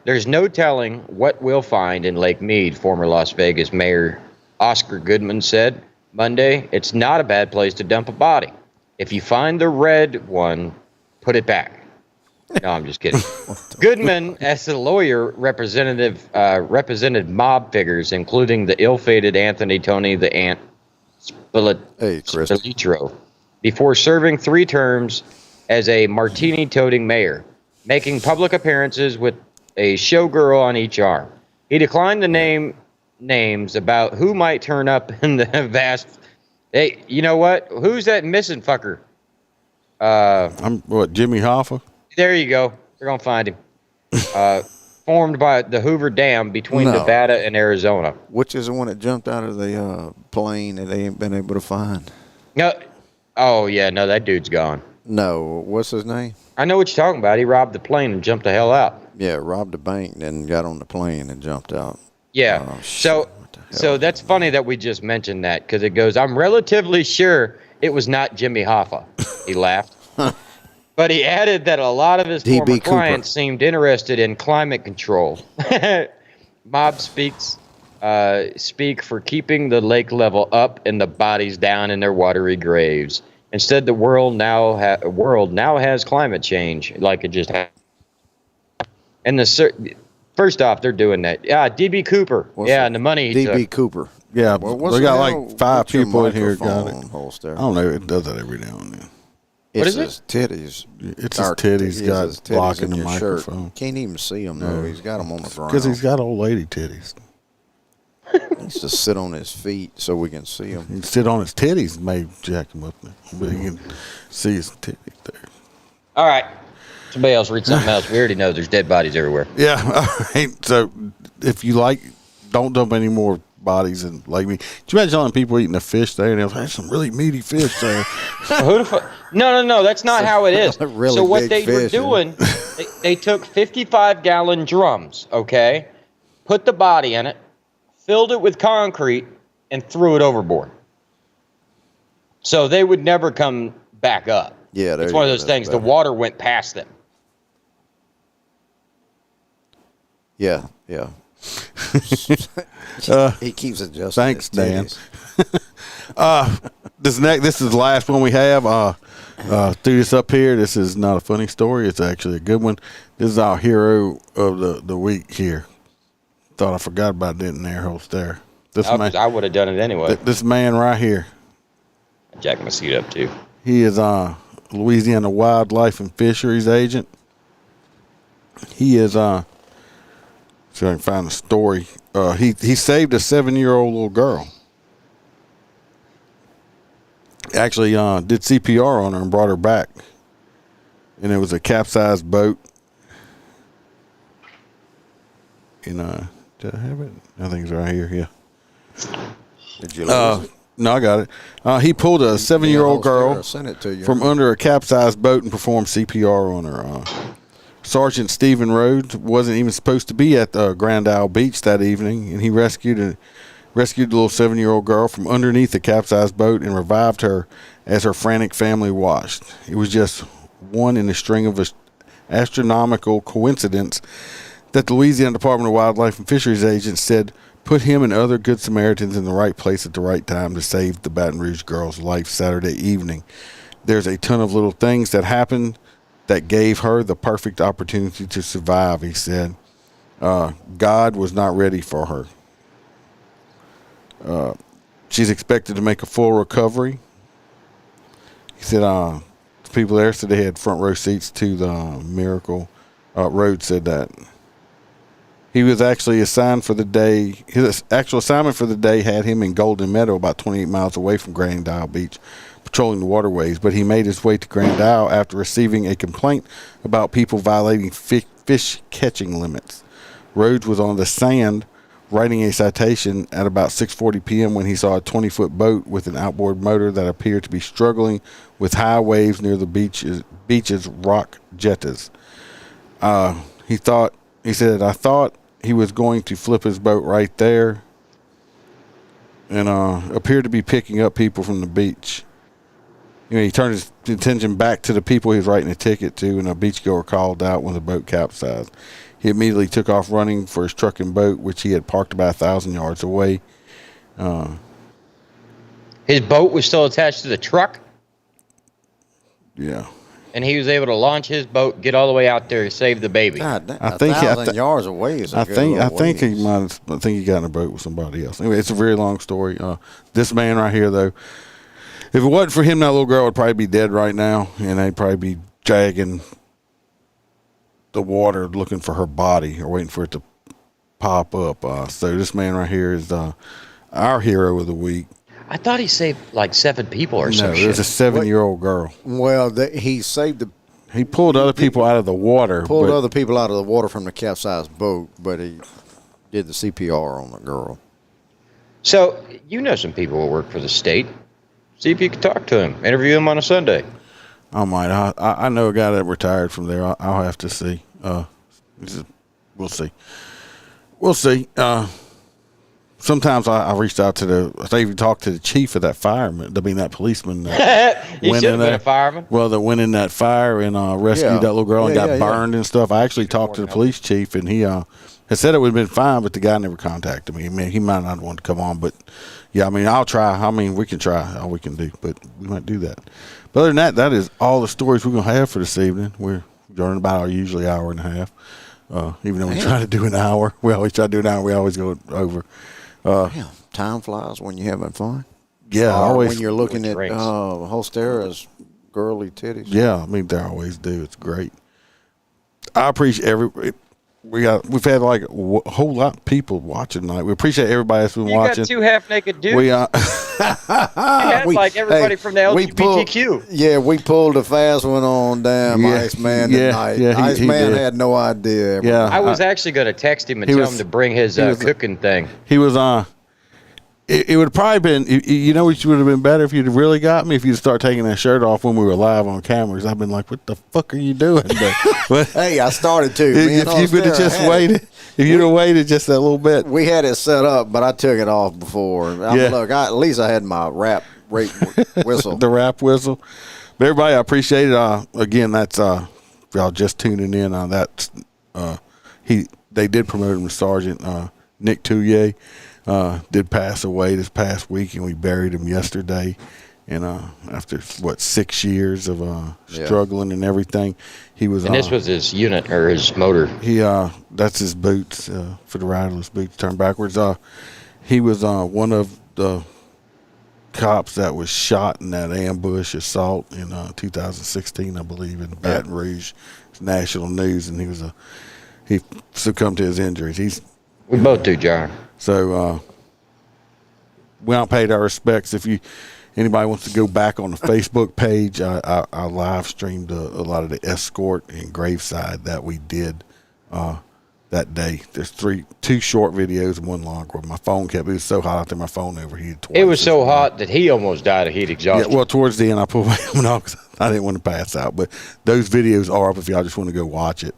There's no telling what we'll find in Lake Mead, former Las Vegas Mayor Oscar Goodman said Monday. It's not a bad place to dump a body. If you find the red one, put it back. No, I'm just kidding. Goodman, as a lawyer, represented mob figures, including the ill-fated Anthony Tony the Ant Spilitro, before serving 3 terms as a martini-toting mayor, making public appearances with a showgirl on each arm. He declined to name names about who might turn up in the vast. Hey, you know what? Who's that missing fucker? Jimmy Hoffa? There you go. They're gonna find him. Formed by the Hoover Dam between Nevada and Arizona. Which is the one that jumped out of the plane that they ain't been able to find? No. Oh yeah, no, that dude's gone. No, what's his name? I know what you're talking about. He robbed the plane and jumped the hell out. Yeah, robbed the bank, then got on the plane and jumped out. Yeah. So that's funny that we just mentioned that, because it goes, I'm relatively sure it was not Jimmy Hoffa. He laughed. But he added that a lot of his former clients seemed interested in climate control. Mob speak for keeping the lake level up and the bodies down in their watery graves. Instead, the world now has climate change, like it just happened. And first off, they're doing that. Yeah, DB Cooper. And the money he DB Cooper. Yeah, we got like 5 people in here. Got it. Holster. I don't know. It does that every now and then. What is his titties. It's his titties got his titties blocking the your microphone. Shirt. Can't even see them though. He's got them on the ground. Because he's got old lady titties. He needs to sit on his feet so we can see him. He can sit on his titties and maybe jack him up there. But he can see his titties there. All right. Somebody else read something else. We already know there's dead bodies everywhere. Yeah. All right. So if you don't dump any more bodies in Lake Mead. Did you imagine all the people eating the fish there? And they was like, some really meaty fish there. Who the fuck? No. That's not how it is. Really so what they were fish, doing, they took 55-gallon drums, okay, put the body in it, filled it with concrete, and threw it overboard. So they would never come back up. Yeah, it's one of those things. The water went past them. Yeah. He keeps adjusting. Thanks, Dan. This is the last one we have. Threw this up here. This is not a funny story. It's actually a good one. This is our hero of the week here. Thought I forgot about it in there, host there. I would have done it anyway. This man right here. Jack my seat up too. He is Louisiana Wildlife and Fisheries agent. He is so I can find the story. He saved a 7-year-old little girl. actually did CPR on her and brought her back. And it was a capsized boat. And did I have it? I think it's right here. Yeah. Did you lose it? No, I got it. He pulled a 7-year-old girl from under a capsized boat and performed CPR on her. Sergeant Stephen Rhodes wasn't even supposed to be at Grand Isle Beach that evening, and he rescued the little 7-year-old girl from underneath the capsized boat and revived her as her frantic family watched. It was just one in a string of astronomical coincidence that the Louisiana Department of Wildlife and Fisheries agents said put him and other good Samaritans in the right place at the right time to save the Baton Rouge girl's life Saturday evening. There's a ton of little things that happened that gave her the perfect opportunity to survive, he said. God was not ready for her. She's expected to make a full recovery. He said the people there said they had front row seats to the miracle. Rhodes said that. He was actually assigned for the day. His actual assignment for the day had him in Golden Meadow, about 28 miles away from Grand Isle Beach, patrolling the waterways. But he made his way to Grand Isle after receiving a complaint about people violating fish catching limits. Rhodes was on the sand writing a citation at about 6:40 p.m. when he saw a 20-foot boat with an outboard motor that appeared to be struggling with high waves near the beach's rock jettas. He said, I thought he was going to flip his boat right there, and appeared to be picking up people from the beach. He turned his attention back to the people he was writing a ticket to, and a beachgoer called out when the boat capsized. He immediately took off running for his truck and boat, which he had parked about 1,000 yards away. His boat was still attached to the truck? Yeah. And he was able to launch his boat, get all the way out there to save the baby. God, I think 1,000 yards away is I think he got in a boat with somebody else. Anyway, it's a very long story. This man right here, though, if it wasn't for him, that little girl would probably be dead right now, and they'd probably be dragging the water looking for her body or waiting for it to pop up. So this man right here is our hero of the week. I thought he saved like 7 people or something. No, it was a 7-year-old girl. Well, he saved He pulled other people out of the water. Pulled other people out of the water from the capsized boat, but he did the CPR on the girl. So, you know some people who work for the state. See if you can talk to him. Interview him on a Sunday. I might. I know a guy that retired from there. I'll have to see. We'll see. We'll see. Sometimes I reached out to I even talked to the chief of that fireman. I mean, that policeman. He should have been a fireman. Well, that went in that fire and rescued that little girl and got burned and stuff. I actually talked to the police chief, and he had said it would have been fine, but the guy never contacted me. I mean, he might not want to come on, but yeah, I mean, I'll try. I mean, we can try all we can do, but we might do that. But other than that, that is all the stories we're going to have for this evening. We're running about our usually hour and a half, even though we try to do an hour. We always try to do an hour. We always go over. Time flies when you're having fun. Yeah, always. When you're looking at Holstera's girly titties. Yeah, I mean, they always do. It's great. I appreciate we've had like a whole lot of people watching tonight. We appreciate everybody that's been watching. You got 2 half-naked dudes. We like everybody from the LGBTQ. We pulled a fast one on damn Iceman tonight. Iceman had no idea. I was actually going to text him and tell him to bring his cooking thing. He was It would have probably been, you know, which would have been better if you'd have really got me if you'd start taking that shirt off when we were live on cameras. I've been like, what the fuck are you doing? But hey, I started to. If you would have just waited, if you'd have waited just a little bit. We had it set up, but I took it off before. Look, at least I had my rap whistle. The rap whistle. But everybody, I appreciate it. Again, that's y'all just tuning in on that. They did promote him to Sergeant. Nick Touye did pass away this past week, and we buried him yesterday. And after 6 years of struggling and everything, he was. And this was his unit or his motor. That's his boots for the riderless boots turned backwards. He was one of the cops that was shot in that ambush assault in 2016, I believe, in Baton Rouge. It's national news, and he succumbed to his injuries. We both do, John. So we don't paid our respects. If anybody wants to go back on the Facebook page, I live streamed a lot of the escort and graveside that we did that day. There's two short videos and one long one. My phone it was so hot out there, my phone overheated twice. It was so hot that he almost died of heat exhaustion. Yeah, well, towards the end, I pulled my helmet off because I didn't want to pass out. But those videos are up if y'all just want to go watch it.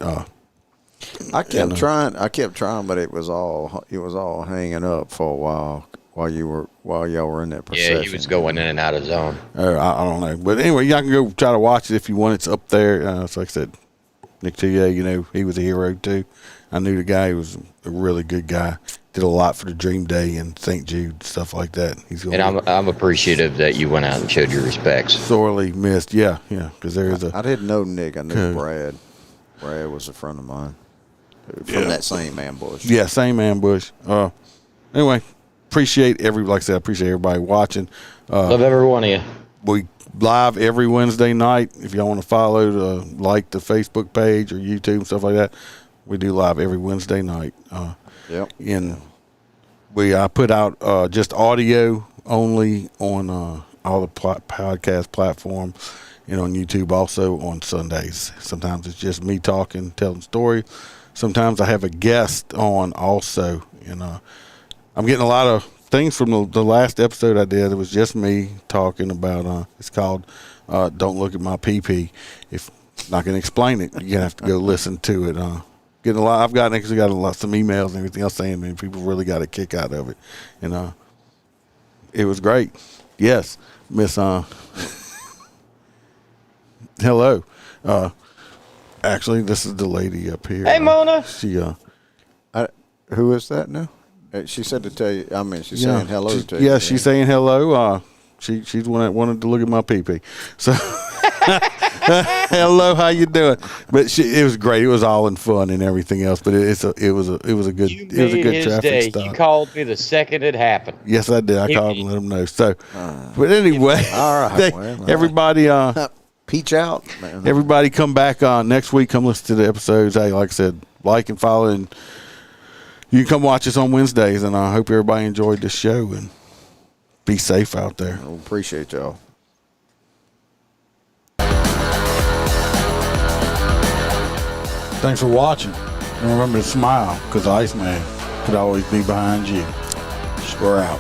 I kept trying, but it was all hanging up for a while while y'all were in that procession. Yeah, he was going in and out of zone. I don't know, but anyway, y'all can go try to watch it if you want. It's up there. So like I said, Nick Touye, he was a hero too. I knew the guy. He was a really good guy. Did a lot for the Dream Day and St. Jude, stuff like that. I'm appreciative that you went out and showed your respects. Sorely missed, yeah, because there is I didn't know Nick. I knew Brad. Brad was a friend of mine from that same ambush. Yeah, same ambush. Anyway, appreciate everybody watching. Love every one of you. We live every Wednesday night. If y'all want to follow, like the Facebook page or YouTube and stuff like that, we do live every Wednesday night. I put out just audio only on all the podcast platforms and on YouTube also on Sundays. Sometimes it's just me talking, telling story. Sometimes I have a guest on also. And I'm getting a lot of things from the last episode I did. It was just me talking about, it's called Don't Look at My PP. If I'm not going to explain it, you're going to have to go listen to it. Getting a lot. I've got some emails and everything else saying that people really got a kick out of it, and it was great. Yes, Miss. Hello. Actually, this is the lady up here. Hey, Mona. She. Who is that now? She said to tell you. I mean, she's saying hello to you. Yeah, she's saying hello. She's the one that wanted to look at my pee-pee. So. Hello, how you doing? But it was great. It was all in fun and everything else. But it was a good traffic day. stop. You called me the second it happened. Yes, I did. I called and let them know. So, but anyway, all right. Everybody, peach out. Everybody, come back next week. Come listen to the episodes. Hey, like I said, like and follow, and you can come watch us on Wednesdays. And I hope everybody enjoyed this show and be safe out there. I appreciate y'all. Thanks for watching. And remember to smile, because Iceman could always be behind you. We're out.